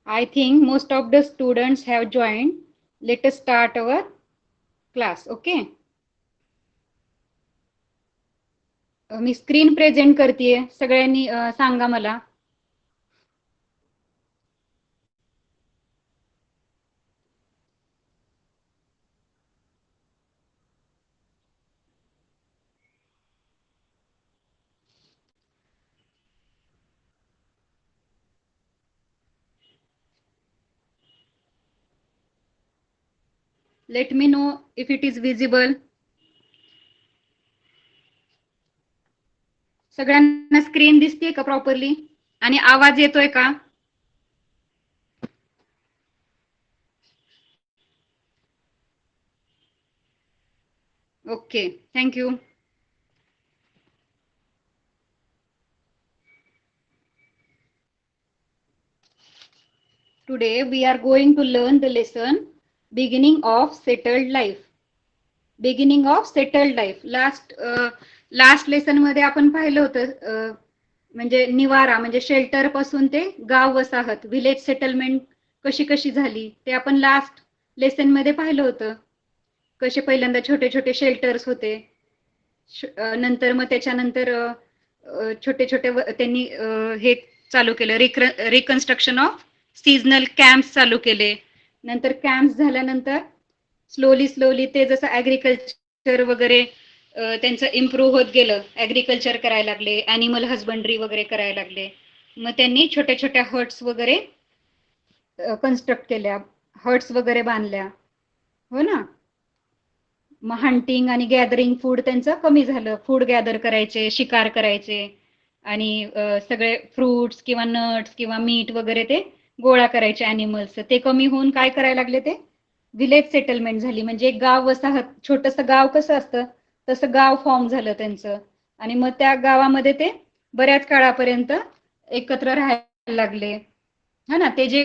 I think most of the students have joined. Let us start our class. Okay. Me screen present करतेय. सगळ्यांनी सांगा मला. Let me know if it is visible. सगळ्यांना screen दिसते का properly? आणि आवाज येतोय का? Okay, thank you. Today we are going to learn the lesson beginning of settled life. Beginning of settled life. Last lesson मध्ये आपण पाहिलं होतं म्हणजे निवारा म्हणजे शेल्टर पासून ते गाव वसाहत विलेज सेटलमेंट कशी कशी झाली ते आपण लास्ट लेसन मध्ये पाहिलं होतं. कसे पहिल्यांदा छोटे छोटे शेल्टर्स होते, नंतर मग त्याच्यानंतर छोटे छोटे त्यांनी हे चालू केलं रिकन्स्ट्रक्शन ऑफ सीजनल कॅम्प्स चालू केले. नंतर कॅम्प्स झाल्यानंतर स्लोली ते जसं ऍग्रिकल्चर वगैरे त्यांचं इम्प्रूव्ह होत गेलं, ऍग्रिकल्चर करायला लागले, ॲनिमल हजबंड्री वगैरे करायला लागले. मग त्यांनी छोट्या छोट्या हट्स वगैरे कन्स्ट्रक्ट केल्या, हट्स वगैरे बांधल्या, हो ना. मग हंटिंग आणि गॅदरिंग फूड त्यांचं कमी झालं. फूड गॅदर करायचे, शिकार करायचे आणि सगळे फ्रुट्स किंवा नट्स किंवा मीट वगैरे ते गोळा करायचे ॲनिमल्स. ते कमी होऊन काय करायला लागले, ते विलेज सेटलमेंट झाली. म्हणजे एक गाव वसाहत, छोटंसं गाव कसं असतं तसं गाव फॉर्म झालं त्यांचं. आणि मग त्या गावामध्ये ते बऱ्याच काळापर्यंत एकत्र राहायला लागले, हा ना. ते जे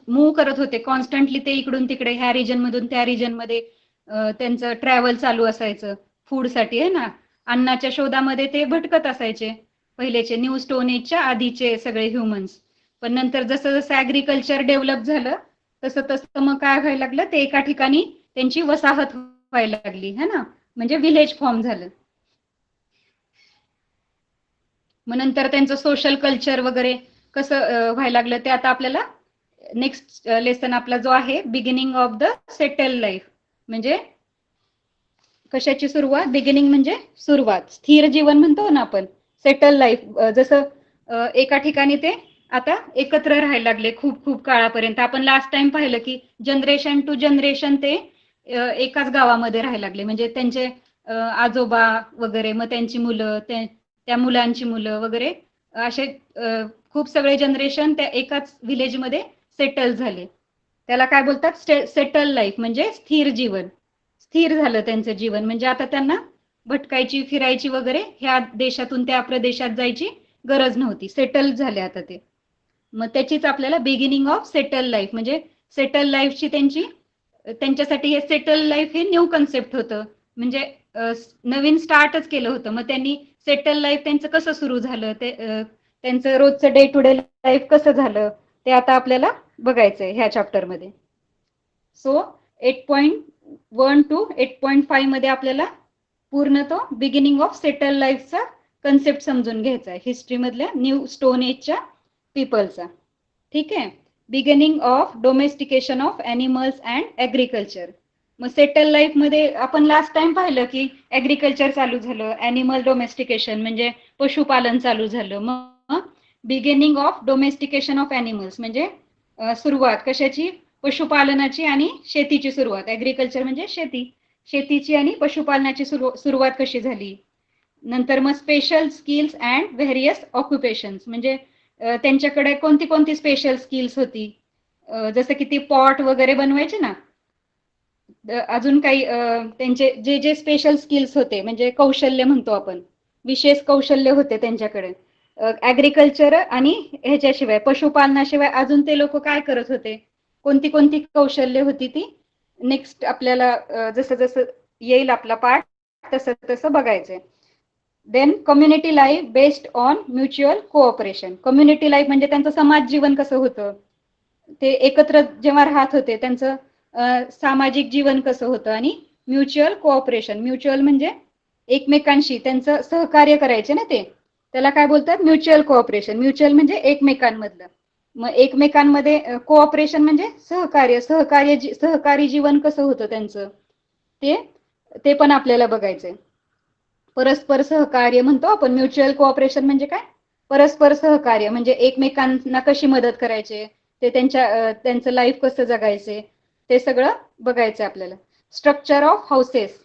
मूव्ह करत होते कॉन्स्टंटली, ते इकडून तिकडे ह्या रिजन मधून त्या रिजन मध्ये त्यांचं ट्रॅव्हल चालू असायचं फूडसाठी, आहे ना. अन्नाच्या शोधामध्ये ते भटकत असायचे पहिलेचे न्यू स्टोन एजच्या आधीचे सगळे ह्युमन्स. पण नंतर जसं जसं ऍग्रिकल्चर डेव्हलप झालं तसं तसं मग काय व्हायला लागलं, ते एका ठिकाणी त्यांची वसाहत व्हायला लागली, है ना. म्हणजे विलेज फॉर्म झालं. मग नंतर त्यांचं सोशल कल्चर वगैरे कसं व्हायला लागलं ते आता आपल्याला नेक्स्ट लेसन आपला जो आहे beginning of the settle life. म्हणजे कशाची सुरुवात? बिगिनिंग म्हणजे सुरुवात, स्थिर जीवन म्हणतो ना आपण. सेटल लाईफ जसं एका ठिकाणी ते आता एकत्र राहायला लागले खूप खूप काळापर्यंत. आपण लास्ट टाइम पाहिलं की जनरेशन टू जनरेशन ते एकाच गावामध्ये राहायला लागले. म्हणजे त्यांचे आजोबा वगैरे, मग त्यांची मुलं, त्या मुलांची मुलं वगैरे, असे खूप सगळे जनरेशन त्या एकाच विलेजमध्ये सेटल झाले. त्याला काय बोलतात? सेटल लाईफ म्हणजे स्थिर जीवन. स्थिर झालं त्यांचं जीवन. म्हणजे आता त्यांना भटकायची, फिरायची वगैरे, ह्या देशातून त्या प्रदेशात जायची गरज नव्हती. सेटल झाले आता ते. मग त्याचीच आपल्याला बिगिनिंग ऑफ सेटल लाईफ म्हणजे सेटल लाईफची त्यांच्यासाठी हे सेटल लाईफ हे न्यू कन्सेप्ट होतं. म्हणजे नवीन स्टार्टच केलं होतं. मग त्यांनी सेटल लाईफ त्यांचं कसं सुरू झालं, ते त्यांचं रोजचं डे टू डे लाईफ कसं झालं ते आता आपल्याला बघायचंय ह्या चॅप्टरमध्ये. सो 8.1 टू 8.5 मध्ये आपल्याला पूर्ण तो बिगिनिंग ऑफ सेटल लाईफचा कन्सेप्ट समजून घ्यायचा आहे, हिस्ट्री मधल्या न्यू स्टोन एजच्या पीपलचा. ठीक आहे. Beginning of domestication of animals and agriculture. मग सेटल लाईफ मध्ये आपण लास्ट टाइम पाहिलं की ॲग्रिकल्चर चालू झालं, ॲनिमल डोमेस्टिकेशन म्हणजे पशुपालन चालू झालं. मग beginning of domestication of animals म्हणजे सुरुवात कशाची? पशुपालनाची आणि शेतीची सुरुवात. ॲग्रिकल्चर म्हणजे शेती, शेतीची आणि पशुपालनाची सुरुवात कशी झाली. नंतर मग स्पेशल स्किल्स अँड व्हेरियस ऑक्युपेशन्स म्हणजे त्यांच्याकडे कोणती कोणती स्पेशल स्किल्स होती. जसं की ती पॉट वगैरे बनवायचे ना. अजून काही त्यांचे जे जे स्पेशल स्किल्स होते म्हणजे कौशल्य म्हणतो आपण, विशेष कौशल्य होते त्यांच्याकडे. ऍग्रिकल्चर आणि ह्याच्याशिवाय पशुपालनाशिवाय अजून ते लोक काय करत होते, कोणती कोणती कौशल्य होती ती नेक्स्ट आपल्याला जसं जसं येईल आपला पाठ तसं तसं बघायचंय. Then community life based on mutual cooperation. Community life म्हणजे त्यांचं समाज जीवन कसं होतं, ते एकत्र जेव्हा राहत होते त्यांचं सामाजिक जीवन कसं होतं, आणि म्युच्युअल कोऑपरेशन, म्युच्युअल म्हणजे एकमेकांशी त्यांचं सहकार्य करायचे ना ते, त्याला काय बोलतात, म्युच्युअल कोऑपरेशन. म्युच्युअल म्हणजे एकमेकांमधलं, मग एकमेकांमध्ये कोऑपरेशन म्हणजे सहकारी जीवन कसं होतं त्यांचं, ते ते पण आपल्याला बघायचंय. परस्पर सहकार्य म्हणतो आपण. म्युच्युअल कोऑपरेशन म्हणजे काय, परस्पर सहकार्य म्हणजे एकमेकांना कशी मदत करायचे, ते त्यांचं लाईफ कसं जगायचे, ते सगळं बघायचं आपल्याला. Structure of houses,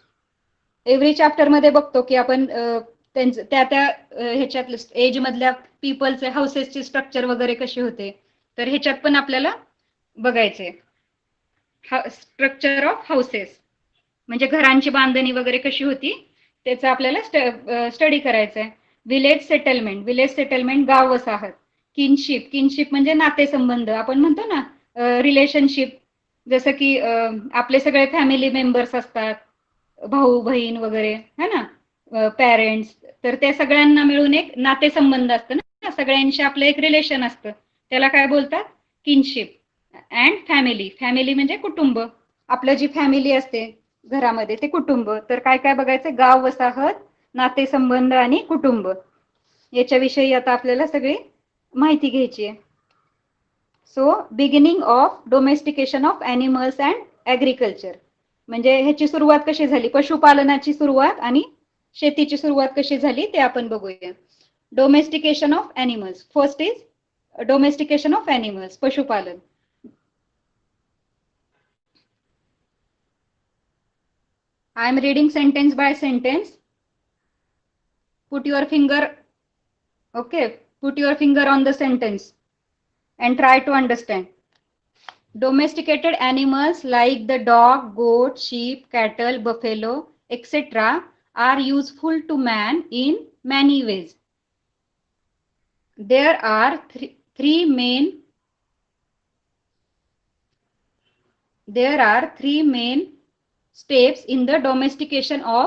every chapter मध्ये बघतो की आपण त्या त्या ह्याच्यात एज मधल्या पीपलचे हाऊसेसचे स्ट्रक्चर वगैरे कसे होते, तर ह्याच्यात पण आपल्याला बघायचे. स्ट्रक्चर ऑफ हाऊसेस म्हणजे घरांची बांधणी वगैरे कशी होती, त्याचा आपल्याला स्टडी करायचं आहे. विलेज सेटलमेंट, विलेज सेटलमेंट गाव वसाहत. किनशिप, किनशिप म्हणजे नातेसंबंध, आपण म्हणतो ना रिलेशनशिप, जसं की आपले सगळे फॅमिली मेंबर्स असतात, भाऊ बहीण वगैरे है ना, पॅरेंट्स, तर त्या सगळ्यांना मिळून एक नातेसंबंध असतं ना, सगळ्यांशी आपलं एक रिलेशन असतं, त्याला काय बोलतात, किनशिप. अँड फॅमिली, फॅमिली म्हणजे कुटुंब, आपलं जी फॅमिली असते घरामध्ये ते कुटुंब. तर काय काय बघायचं, गाव वसाहत, नातेसंबंध आणि कुटुंब, याच्याविषयी आता आपल्याला सगळी माहिती घ्यायची आहे. So beginning of domestication of animals and agriculture, म्हणजे ह्याची सुरुवात कशी झाली, पशुपालनाची सुरुवात आणि शेतीची सुरुवात कशी झाली ते आपण बघूया. Domestication of animals, first is domestication of animals, पशुपालन. I am reading sentence by sentence. Put your finger, okay, put your finger on the sentence and try to understand. Domesticated animals like the dog, goat, sheep, cattle, buffalo, etc. are useful to man in many ways. There are three main steps in the domestication of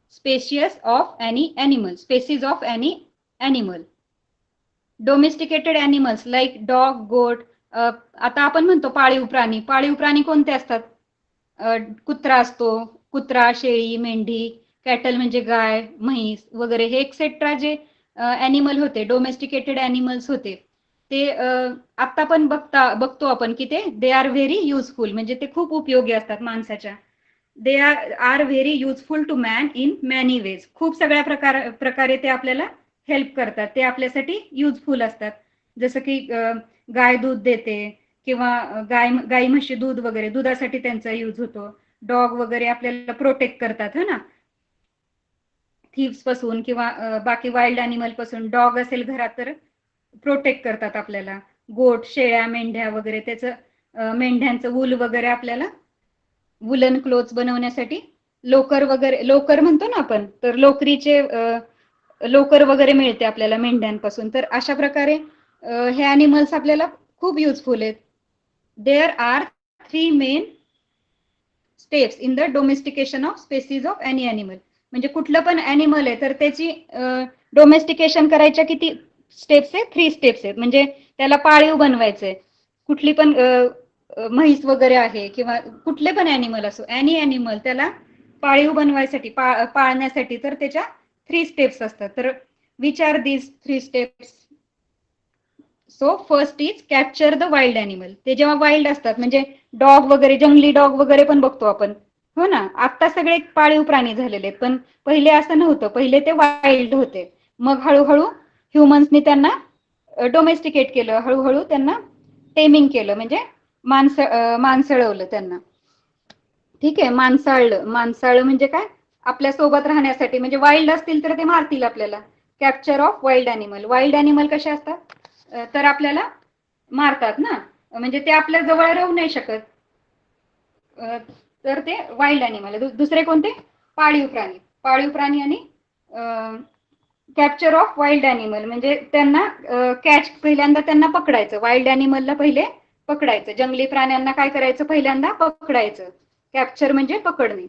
species of any animal. Domesticated animals like dog, गोट, आता आपण म्हणतो पाळीव प्राणी, पाळीव प्राणी कोणते असतात, कुत्रा असतो, कुत्रा, शेळी, मेंढी, कॅटल म्हणजे गाय, म्हैस वगैरे, हे एक्सेट्रा जे ॲनिमल होते, डोमेस्टिकेटेड ॲनिमल्स होते, ते आता पण बघतो आपण की दे आर व्हेरी युजफुल, म्हणजे ते खूप उपयोगी असतात माणसाच्या. They are very useful to man in many ways, खूप सगळ्या प्रकारे ते आपल्याला हेल्प करतात, ते आपल्यासाठी युजफुल असतात. जसं की गाय दूध देते, किंवा गाई म्हशी दूध वगैरे, दुधासाठी त्यांचा यूज होतो. डॉग वगैरे आपल्याला प्रोटेक्ट करतात है ना, थीव्स पासून किंवा बाकी वाईल्ड ॲनिमल पासून. डॉग असेल घरात तर प्रोटेक्ट करतात आपल्याला. गोट, शेळ्या, मेंढ्या वगैरे, त्याचं मेंढ्यांचं वूल वगैरे आपल्याला वुलन क्लोथ्स बनवण्यासाठी, लोकर म्हणतो ना आपण, तर लोकर वगैरे मिळते आपल्याला मेंढ्यांपासून. तर अशा प्रकारे हे ॲनिमल्स आपल्याला खूप युजफुल आहेत. There are three main steps in the domestication of species of any animal, म्हणजे कुठलं पण ॲनिमल आहे तर त्याची डोमेस्टिकेशन करायच्या किती स्टेप्स आहेत, 3 स्टेप्स आहेत. म्हणजे त्याला पाळीव बनवायचंय, कुठली पण म्हैस वगैरे आहे किंवा कुठले पण ॲनिमल असो, एनी ॲनिमल, त्याला पाळीव बनवायसाठी, पाळण्यासाठी, तर त्याच्या 3 स्टेप्स असतात. तर which are these 3 steps? So first is capture the wild animal. ते जेव्हा वाईल्ड असतात, म्हणजे डॉग वगैरे, जंगली डॉग वगैरे पण बघतो आपण, हो ना, आता सगळे पाळीव प्राणी झालेले आहेत, पण पहिले असं नव्हतं, पहिले ते वाईल्ड होते. मग हळूहळू ह्युमन्सनी त्यांना डोमेस्टिकेट केलं, हळूहळू त्यांना टेमिंग केलं, म्हणजे माणसळवलं त्यांना. ठीक आहे, माणसाळलं म्हणजे काय, आपल्या सोबत राहण्यासाठी, म्हणजे वाईल्ड असतील तर ते मारतील आपल्याला. Capture of wild animal, wild animal कसे असतात, तर आपल्याला मारतात ना, म्हणजे ते आपल्या जवळ राहू नाही शकत, तर ते वाईल्ड ॲनिमल. दुसरे कोणते, पाळीव प्राणी. पाळीव प्राणी आणि कॅप्चर ऑफ वाईल्ड ॲनिमल म्हणजे त्यांना कॅच, पहिल्यांदा त्यांना पकडायचं, वाईल्ड ॲनिमलला पहिले पकडायचं. जंगली प्राण्यांना काय करायचं, पहिल्यांदा पकडायचं. कॅप्चर म्हणजे पकडणे.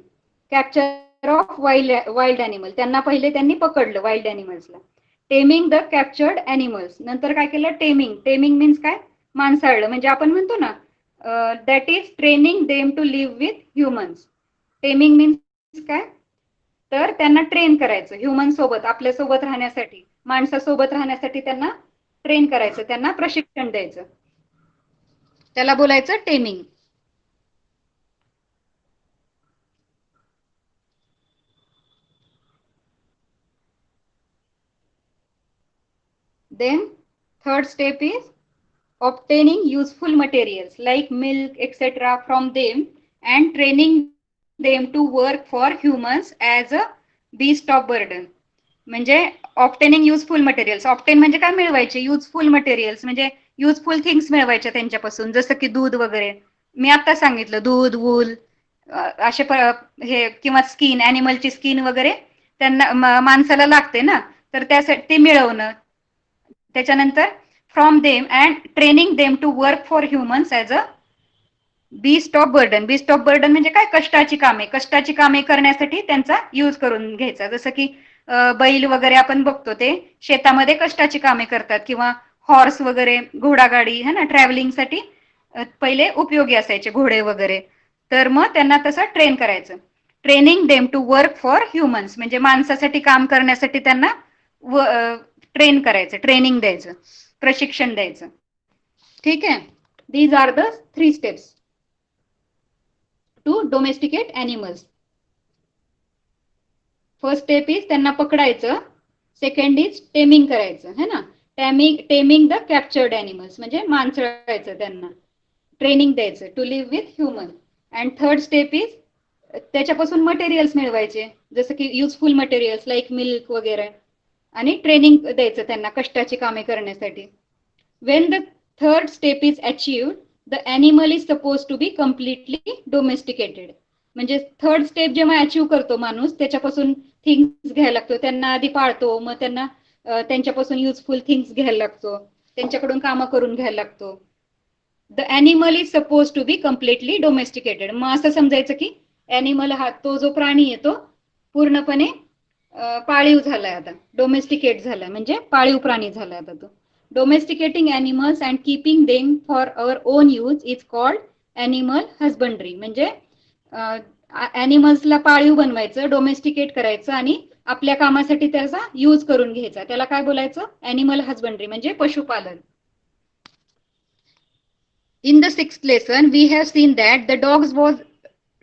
कॅप्चर ऑफ वाईल्ड ॲनिमल, त्यांना पहिले त्यांनी पकडलं, वाईल्ड ॲनिमल्सला. टेमिंग द कॅप्चर्ड ॲनिमल्स, नंतर काय केलं, टेमिंग. टेमिंग मीन्स काय, माणसाळलं म्हणजे आपण म्हणतो ना that is training them to live with humans. Taming means काय, तर त्यांना ट्रेन करायचं ह्युमन सोबत, आपल्या सोबत राहण्यासाठी, माणसासोबत राहण्यासाठी त्यांना ट्रेन करायचं, त्यांना प्रशिक्षण द्यायचं, त्याला बोलायचं taming. Then third step is obtaining useful materials like milk etc. from them and training them to work for humans as a beast of burden. म्हणजे ऑप्टेनिंग युजफुल मटेरियल्स, ऑप्टेन म्हणजे काय मिळवायचे, युजफुल मटेरियल्स म्हणजे useful things मिळवायच्या त्यांच्यापासून, जसं की दूध वगैरे, मी आता सांगितलं दूध, वूल असे हे, किंवा स्किन, ॲनिमलची स्किन वगैरे त्यांना माणसाला लागते ना, तर त्यासाठी ते मिळवणं. त्याच्यानंतर from them and training them to work for humans as a beast of burden. Beast of burden म्हणजे काय, कष्टाची कामे, कष्टाची कामे करण्यासाठी त्यांचा यूज करून घ्यायचा. जसं की बैल वगैरे आपण बघतो ते शेतामध्ये कष्टाची कामे करतात, किंवा हॉर्स वगैरे, घोडागाडी है ना, ट्रॅव्हलिंगसाठी पहिले उपयोगी असायचे घोडे वगैरे. तर मग त्यांना तसं ट्रेन करायचं. Training them to work for humans म्हणजे माणसासाठी काम करण्यासाठी त्यांना ट्रेन करायचं, ट्रेनिंग द्यायचं, प्रशिक्षण द्यायचं. ठीक आहे. These are the 3 steps to domesticate animals. First step is त्यांना पकडायचं, सेकंड इज टेमिंग करायचं है ना, टेमिंग द कॅप्चर्ड ॲनिमल्स म्हणजे माणसाळायचं त्यांना, ट्रेनिंग द्यायचं to live with human. And third step is त्याच्यापासून मटेरियल्स मिळवायचे, जसं की युजफुल मटेरियल्स लाईक मिल्क वगैरे, आणि ट्रेनिंग द्यायचं त्यांना कष्टाची कामे करण्यासाठी. When the third step is achieved the animal is suppose to be completely domesticated. म्हणजे थर्ड स्टेप जेव्हा अचीव्ह करतो माणूस, त्याच्यापासून थिंग्स घ्यायला लागतो, त्यांना आधी पाळतो, मग त्यांना त्यांच्यापासून युजफुल थिंग्स घ्यायला लागतो, त्यांच्याकडून कामं करून घ्यायला लागतो. The animal is suppose to be completely domesticated. मग असं समजायचं की ॲनिमल हा, तो जो प्राणी आहे तो पूर्णपणे पाळीव झालाय आता, डोमेस्टिकेट झालाय म्हणजे पाळीव प्राणी झालाय आता तो. Domesticating animals and keeping them for our own use is called animal husbandry. म्हणजे ॲनिमल्सला पाळीव बनवायचं, डोमेस्टिकेट करायचं आणि आपल्या कामासाठी त्याचा यूज करून घ्यायचा, त्याला काय बोलायचं, ॲनिमल हजबंड्री म्हणजे पशुपालन. In the sixth lesson, we have seen that the dogs was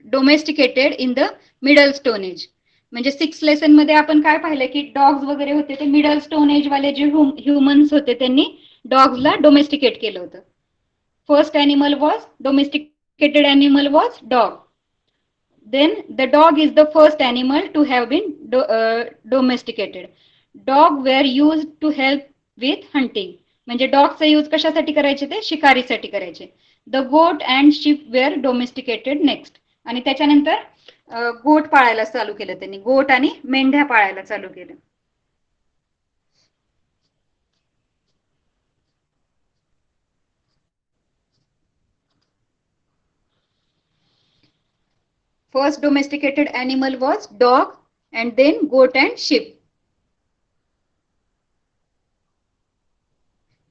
domesticated in the middle stone age. म्हणजे सिक्स लेसन मध्ये आपण काय पाहिलं की डॉग्स वगैरे होते ते मिडल स्टोन एज वाले जे ह्युमन्स होते त्यांनी डॉग्सला डोमेस्टिकेट केलं होतं. First animal was domesticated animal was dog. Then the dog is the first animal to have been domesticated. Dog were used to help with hunting. म्हणजे डॉगचा यूज कशासाठी करायचे, ते शिकारीसाठी करायचे. The goat and sheep were domesticated next. आणि त्याच्यानंतर गोट पाळायला चालू केलं त्यांनी, गोट आणि मेंढ्या पाळायला चालू केलं. First domesticated animal was dog and then goat and sheep.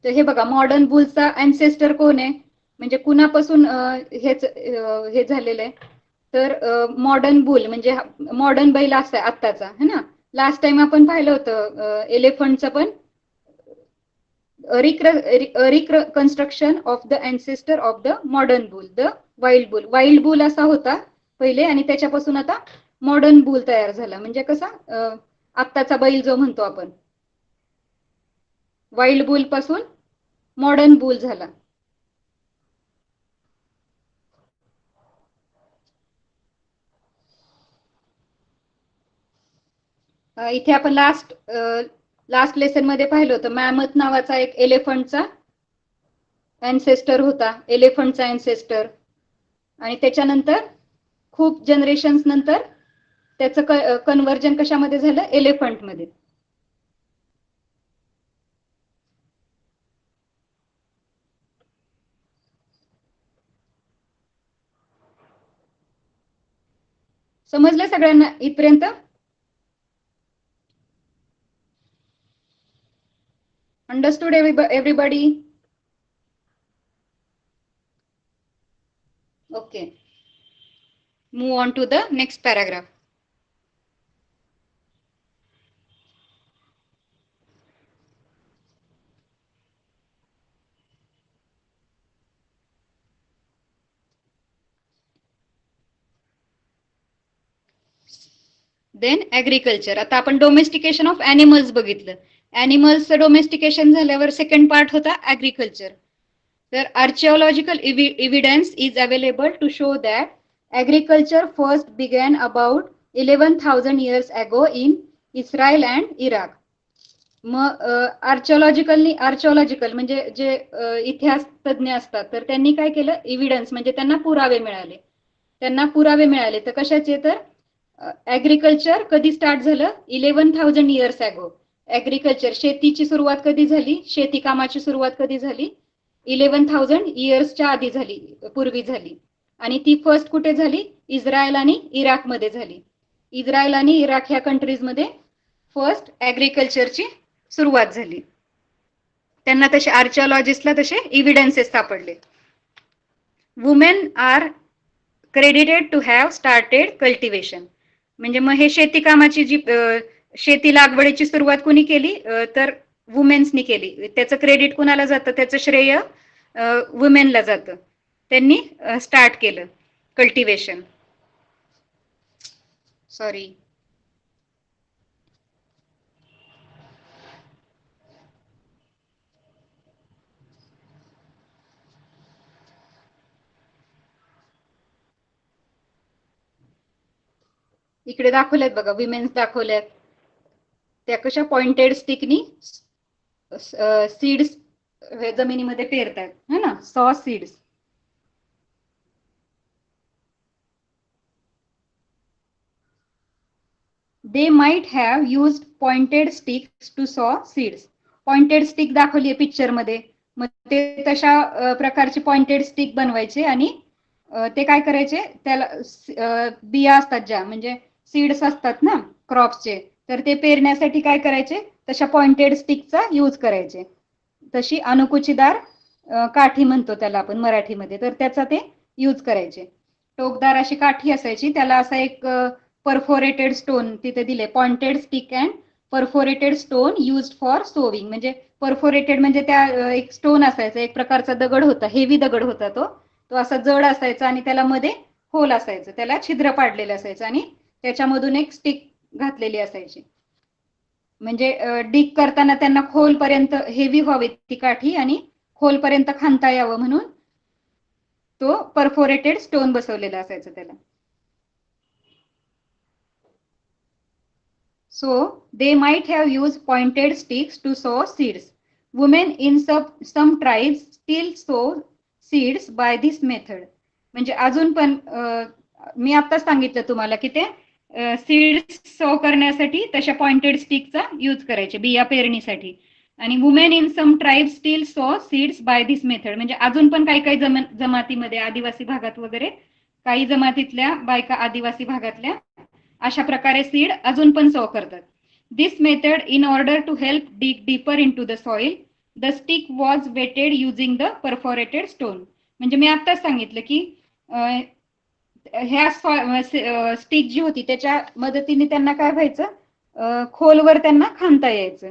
तर हे बघा, मॉडर्न बुलचा अँसेस्टर कोण आहे, म्हणजे कुणापासून हे झालेलं आहे, तर मॉडर्न बुल म्हणजे मॉडर्न बैल असा आहे आत्ताचा है ना. लास्ट टाइम आपण पाहिलं होतं एलिफंटचं पण reconstruction of the ancestor of the modern boule, the wild boule. Wild boule असा होता पहिले आणि त्याच्यापासून आता मॉडर्न बुल तयार झाला, म्हणजे कसा आत्ताचा बैल जो म्हणतो आपण, वाईल्ड बुल पासून मॉडर्न बुल झाला. इथे आपण लास्ट लेसन मध्ये पाहिलं होतं, मॅमथ नावाचा एक एलिफंटचा अँसेस्टर होता, एलिफंटचा अँसेस्टर. आणि त्याच्यानंतर खूप जनरेशन्स नंतर त्याचं कन्व्हर्जन कशामध्ये झालं, एलिफंट मध्ये. समजलं सगळ्यांना इथपर्यंत? Understood everybody? Okay. Move on to the next paragraph. Then agriculture. आता आपण डोमेस्टिकेशन ऑफ ॲनिमल्स बघितलं. ॲनिमल्सचं डोमेस्टिकेशन झाल्यावर सेकंड पार्ट होता ऍग्रिकल्चर. तर archaeological evidence is available to show that agriculture first began about 11,000 years ago in Israel and Iraq. मग archaeological म्हणजे जे इतिहास तज्ज्ञ असतात, तर त्यांनी काय केलं, एव्हिडन्स म्हणजे त्यांना पुरावे मिळाले. तर कशाचे, तर ऍग्रिकल्चर कधी स्टार्ट झालं, 11,000 years ago. ऍग्रिकल्चर शेतीची सुरुवात कधी झाली, शेती कामाची सुरुवात कधी झाली, 11,000 yearsच्या आधी झाली, पूर्वी झाली. आणि ती फर्स्ट कुठे झाली, इस्रायल आणि इराकमध्ये झाली. इस्रायल आणि इराक ह्या कंट्रीजमध्ये फर्स्ट ऍग्रिकल्चरची सुरुवात झाली. त्यांना तसे आर्चिओलॉजिस्टला तसे एव्हिडन्सेस सापडले. Women are credited to have started cultivation. म्हणजे मग हे शेती कामाची जी शेती लागवडीची सुरुवात कुणी केली, तर वुमेन्सनी केली. त्याचं क्रेडिट कुणाला जातं, त्याचं श्रेय वुमेनला जातं. त्यांनी स्टार्ट केलं कल्टिवेशन. सॉरी, इकडे दाखवल्यात बघा, विमेन्स दाखवल्यात. त्या कशा पॉइंटेड स्टिकनी सीड्स जमिनीमध्ये पेरतात, है ना, sow seeds. They might have used pointed sticks to sow seeds. Pointed stick दाखवली आहे पिक्चर मध्ये. मग ते तशा प्रकारचे पॉइंटेड स्टिक बनवायचे आणि ते काय करायचे, त्याला बिया असतात ज्या, म्हणजे सीड्स असतात ना क्रॉप्सचे, तर ते पेरण्यासाठी काय करायचे, तशा पॉइंटेड स्टिकचा यूज करायचे. तशी अनुकुचीदार काठी म्हणतो त्याला आपण मराठीमध्ये, तर त्याचा ते यूज करायचे. टोकदार अशी काठी असायची, त्याला असा एक परफोरेटेड स्टोन तिथे दिले, pointed stick and perforated stone used for sowing. म्हणजे परफोरेटेड म्हणजे त्या एक स्टोन असायचा, एक प्रकारचा दगड होता, हेवी दगड होता तो. तो असा जड असायचा आणि त्याला मध्ये होल असायचं, त्याला छिद्र पाडलेलं असायचं आणि त्याच्यामधून एक स्टिक घातलेली असायची. म्हणजे डिग करताना त्यांना खोलपर्यंत हेवी व्हावी ती काठी आणि खोलपर्यंत खांदता यावं म्हणून तो परफोरेटेड स्टोन बसवलेला असायचा त्याला. So they might have used pointed sticks to sow seeds. Women in some tribes still sow seeds by this method. म्हणजे अजून पण मी आता सांगितलं तुम्हाला की ते सीड्स सो करण्यासाठी तशा पॉइंटेड स्टिकचा यूज करायचे बिया पेरणीसाठी. आणि women in some tribe still sow seeds by this method. म्हणजे अजून पण काही काही जमातीमध्ये, आदिवासी भागात वगैरे काही जमातीतल्या बायका आदिवासी भागातल्या अशा प्रकारे सीड अजून पण सो करतात. This method in order to help dig deeper in to the soil, the stick was weighted using the perforated stone. म्हणजे मी आत्ताच सांगितलं की ह्या स्टिक जी होती त्याच्या मदतीने त्यांना काय व्हायचं, खोलवर त्यांना खांदता यायचं.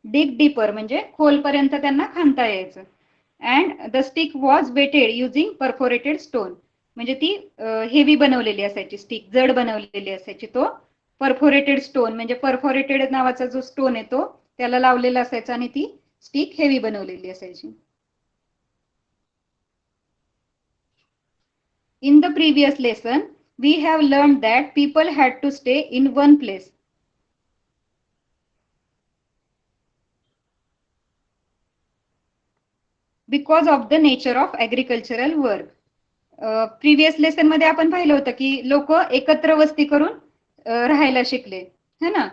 डिग डीपर म्हणजे खोलपर्यंत त्यांना खांदता यायचं. And the stick was weighted using perforated stone. म्हणजे ती हेवी बनवलेली असायची स्टिक, जड बनवलेली असायची. तो परफोरेटेड स्टोन म्हणजे परफोरेटेड नावाचा जो स्टोन आहे तो त्याला लावलेला असायचा आणि ती स्टिक हेवी बनवलेली असायची. In the previous lesson, we have learned that people had to stay in one place. Because of the nature of agricultural work. Previous lesson मध्ये आपण पाहिलं होतं की लोक एकत्र वस्ती करून राहायला शिकले, है ना,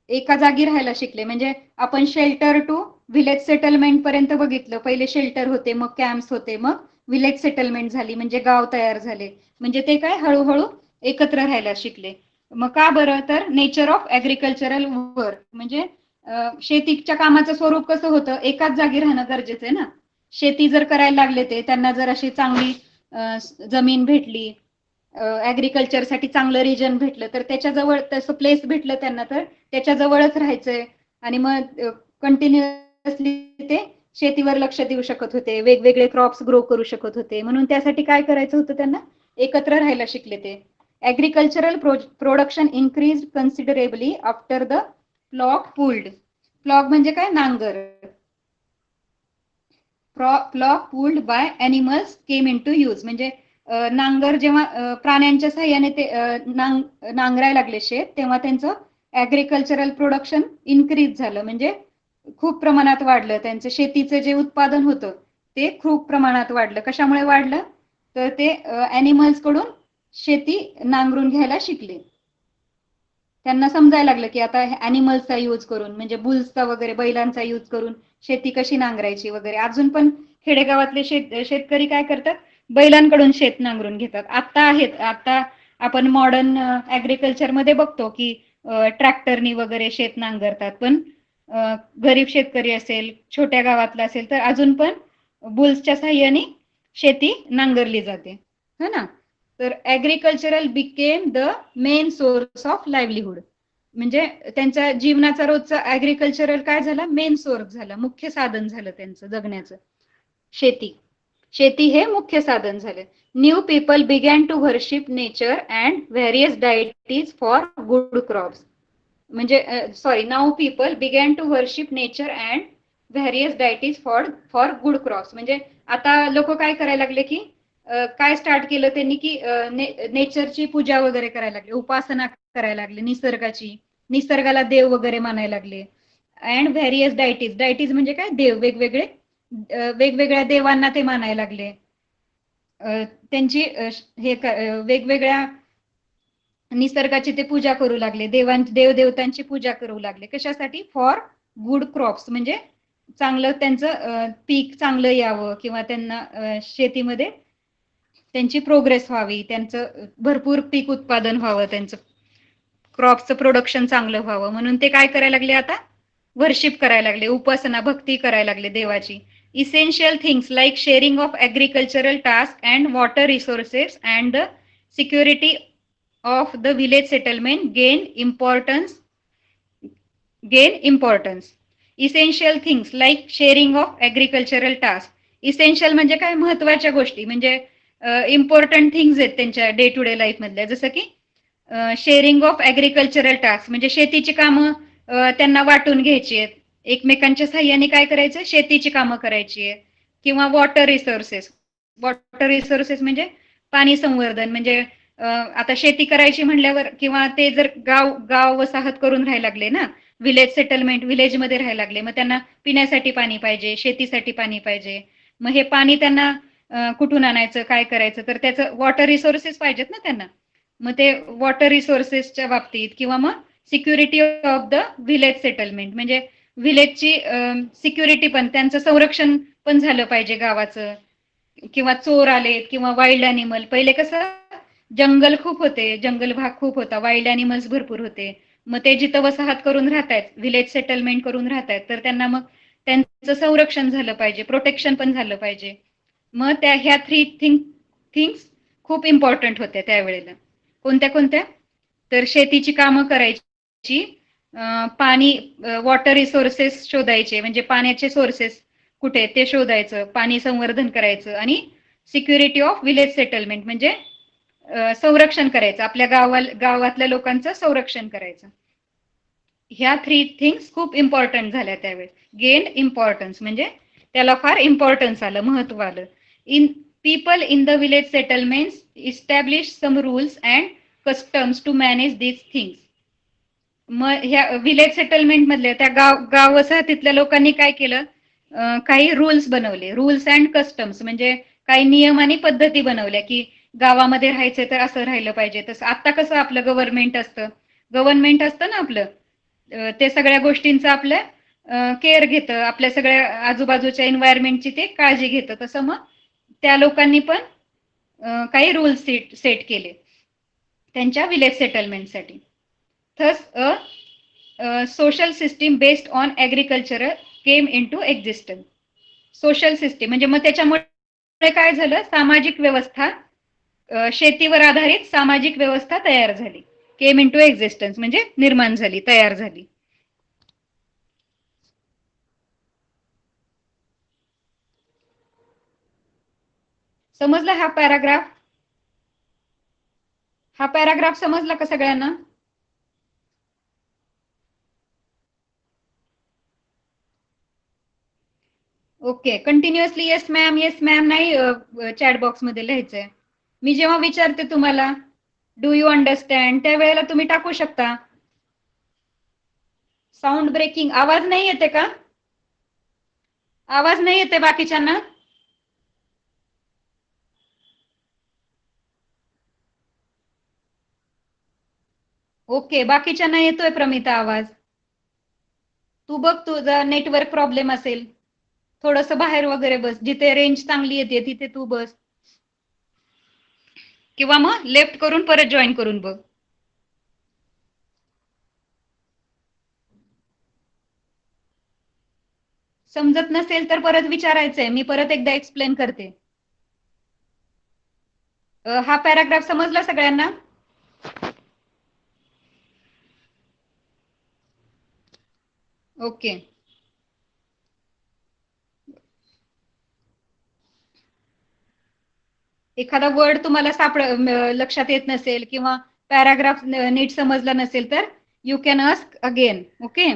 एका जागी राहायला शिकले. म्हणजे आपण शेल्टर टू विलेज सेटलमेंट पर्यंत बघितलं. पहिले शेल्टर होते, मग कॅम्प्स होते, मग विलेज सेटलमेंट झाली, म्हणजे गाव तयार झाले. म्हणजे ते काय हळूहळू एकत्र राहायला शिकले. मग का बरं, तर नेचर ऑफ ऍग्रिकल्चरल वर्क. म्हणजे शेतीच्या कामाचं स्वरूप कसं होतं, एकाच जागी राहणं गरजेचं आहे ना. शेती जर करायला लागले ते त्यांना जर अशी चांगली जमीन भेटली, ऍग्रिकल्चरसाठी चांगलं रिजन भेटलं, तर त्याच्याजवळ तसं प्लेस भेटलं त्यांना, तर त्याच्याजवळच राहायचंय आणि मग कंटिन्युअसली ते शेतीवर लक्ष देऊ शकत होते, वेगवेगळे क्रॉप्स ग्रो करू शकत होते. म्हणून त्यासाठी काय करायचं होतं त्यांना, एकत्र राहायला शिकले ते. Agricultural production increase considerably after the plough pulled. Plough म्हणजे काय, नांगर. Plough pulled by animals came in to use, म्हणजे नांगर जेव्हा प्राण्यांच्या साह्याने ते नांगरायला लागले शेत, तेव्हा त्यांचं ऍग्रिकल्चरल प्रोडक्शन इन्क्रीज झालं, म्हणजे खूप प्रमाणात वाढलं. त्यांचं शेतीचं जे उत्पादन होतं ते खूप प्रमाणात वाढलं. कशामुळे वाढलं, तर ते ऍनिमल्स कडून शेती नांगरून घ्यायला शिकले. त्यांना समजायला लागलं की आता ऍनिमल्सचा यूज करून, म्हणजे बुल्सचा वगैरे, बैलांचा यूज करून शेती कशी नांगरायची वगैरे. अजून पण खेडेगावातले शेतकरी काय करतात, बैलांकडून शेत नांगरून घेतात. आता आपण मॉडर्न ऍग्रिकल्चर मध्ये बघतो की ट्रॅक्टरनी वगैरे शेत नांगरतात, पण गरीब शेतकरी असेल, छोट्या गावातला असेल, तर अजून पण बुल्सच्या साह्याने शेती नांगरली जाते, है ना. तर agricultural became the main source of livelihood, म्हणजे त्यांच्या जीवनाचा रोजचा ऍग्रिकल्चरल काय झाला, मेन सोर्स झाला, मुख्य साधन झालं त्यांचं जगण्याचं. शेती शेती हे मुख्य साधन झाले. New people began to worship nature and various deities for good crops. म्हणजे now people began to worship nature and various deities for good crops. म्हणजे आता लोक काय करायला लागले की काय स्टार्ट केलं त्यांनी की नेचरची पूजा वगैरे करायला लागले, उपासना करायला लागले निसर्गाची, निसर्गाला देव वगैरे मानायला लागले. अँड व्हेरियस डायटीज म्हणजे काय, देव, वेगवेगळ्या देवांना ते मानायला लागले. त्यांची वेगवेगळ्या निसर्गाची ते पूजा करू लागले, देवदेवतांची पूजा करू लागले. कशासाठी, फॉर गुड क्रॉप्स, म्हणजे चांगलं त्यांचं पीक चांगलं यावं, किंवा त्यांना शेतीमध्ये त्यांची प्रोग्रेस व्हावी, त्यांचं भरपूर पीक उत्पादन व्हावं, त्यांचं क्रॉपचं प्रोडक्शन चांगलं व्हावं. म्हणून ते काय करायला लागले, आता वर्शिप करायला लागले, उपासना भक्ती करायला लागले देवाची. Essential things like sharing of agricultural task and water resources and the security of the village settlement gain importance. Essential things like sharing of agricultural tasks. Essential म्हणजे काय, महत्वाच्या गोष्टी, म्हणजे इम्पॉर्टंट थिंग्स आहेत त्यांच्या डे टू डे लाईफ मधल्या. जसं की शेअरिंग ऑफ ऍग्रिकल्चरल टास्क, म्हणजे शेतीची कामं त्यांना वाटून घ्यायची आहेत, एकमेकांच्या साह्याने काय करायचं, शेतीची कामं करायची आहेत. किंवा वॉटर रिसोर्सेस म्हणजे पाणी संवर्धन, म्हणजे आता शेती करायची म्हणल्यावर, किंवा ते जर गाव वसाहत करून राहायला लागले ना, विलेज सेटलमेंट, विलेज मध्ये राहायला लागले, मग त्यांना पिण्यासाठी पाणी पाहिजे, शेतीसाठी पाणी पाहिजे. मग हे पाणी त्यांना कुठून आणायचं, काय करायचं, तर त्याचं वॉटर रिसोर्सेस पाहिजेत ना त्यांना. मग ते वॉटर रिसोर्सेसच्या बाबतीत, किंवा मग security of the village settlement, म्हणजे विलेजची सिक्युरिटी पण, त्यांचं संरक्षण पण झालं पाहिजे गावाचं. किंवा चोर आलेत, किंवा वाईल्ड अॅनिमल, पहिले कसं जंगल खूप होते, जंगल भाग खूप होता, वाईल्ड अॅनिमल्स भरपूर होते. मग ते जिथं वसाहत करून राहतायत, विलेज सेटलमेंट करून राहतायत, तर त्यांना मग त्यांचं संरक्षण झालं पाहिजे, प्रोटेक्शन पण झालं पाहिजे. मग ह्या थिंग्स खूप इम्पॉर्टंट होत्या त्यावेळेला. कोणत्या कोणत्या, तर शेतीची कामं करायची, पाणी, वॉटर रिसोर्सेस शोधायचे, म्हणजे पाण्याचे सोर्सेस कुठे ते शोधायचं, पाणी संवर्धन करायचं, आणि सिक्युरिटी ऑफ विलेज सेटलमेंट म्हणजे संरक्षण करायचं, आपल्या गावातल्या लोकांचं संरक्षण करायचं. ह्या 3 थिंग्स खूप इम्पॉर्टंट झाल्या त्यावेळेस. गेन इम्पॉर्टन्स म्हणजे त्याला फार इम्पॉर्टन्स आलं, महत्व आलं. In people in the village settlements establish some rules and customs to manage these things. मग ह्या विलेज सेटलमेंट मधल्या त्या गाव वसाहतीतल्या लोकांनी काय केलं, काही रूल्स बनवले, रूल्स अँड कस्टम्स म्हणजे काही नियम आणि पद्धती बनवल्या, की गावामध्ये राहायचं तर असं राहिलं पाहिजे. तसं आता कसं आपलं गव्हर्नमेंट असतं ना आपलं, ते सगळ्या गोष्टींचं आपलं केअर घेतं, आपल्या सगळ्या आजूबाजूच्या एन्व्हायरमेंटची ते काळजी घेतं. तसं मग त्या लोकांनी पण काही रूल्स सेट केले त्यांच्या विलेज सेटलमेंटसाठी. Thus social system based on agriculture came in to existence. Social system म्हणजे मग त्याच्यामुळे त्यामुळे काय झालं, सामाजिक व्यवस्था, शेतीवर आधारित सामाजिक व्यवस्था तयार झाली. केम इन टू एक्झिस्टन्स म्हणजे निर्माण झाली, तयार झाली. समजला हा पॅराग्राफ? हा पॅराग्राफ समजला का सगळ्यांना? ओके, कंटिन्युअसली येस मॅम नाही चॅट बॉक्स मध्ये लिहायचंय. मी जेव्हा विचारते तुम्हाला डू यू अंडरस्टँड, त्यावेळेला तुम्ही टाकू शकता. साऊंड ब्रेकिंग, आवाज नाही येते का? आवाज नाही येते बाकीच्यांना? ओके, बाकीच्यांना येतोय प्रमिता आवाज. तू बघ, तुझा नेटवर्क प्रॉब्लेम असेल, थोडस बाहेर वगैरे बस, जिथे रेंज चांगली येते तिथे तू बस, किंवा मग लेफ्ट करून परत जॉईन करून बघ. समजत नसेल तर परत विचारायचंय, मी परत एकदा एक्सप्लेन करते. हा पॅराग्राफ समजला सगळ्यांना? ओके. एखादा वर्ड तुम्हाला लक्षात येत नसेल किंवा पॅराग्राफ नीट समजला नसेल तर you can ask again. Okay.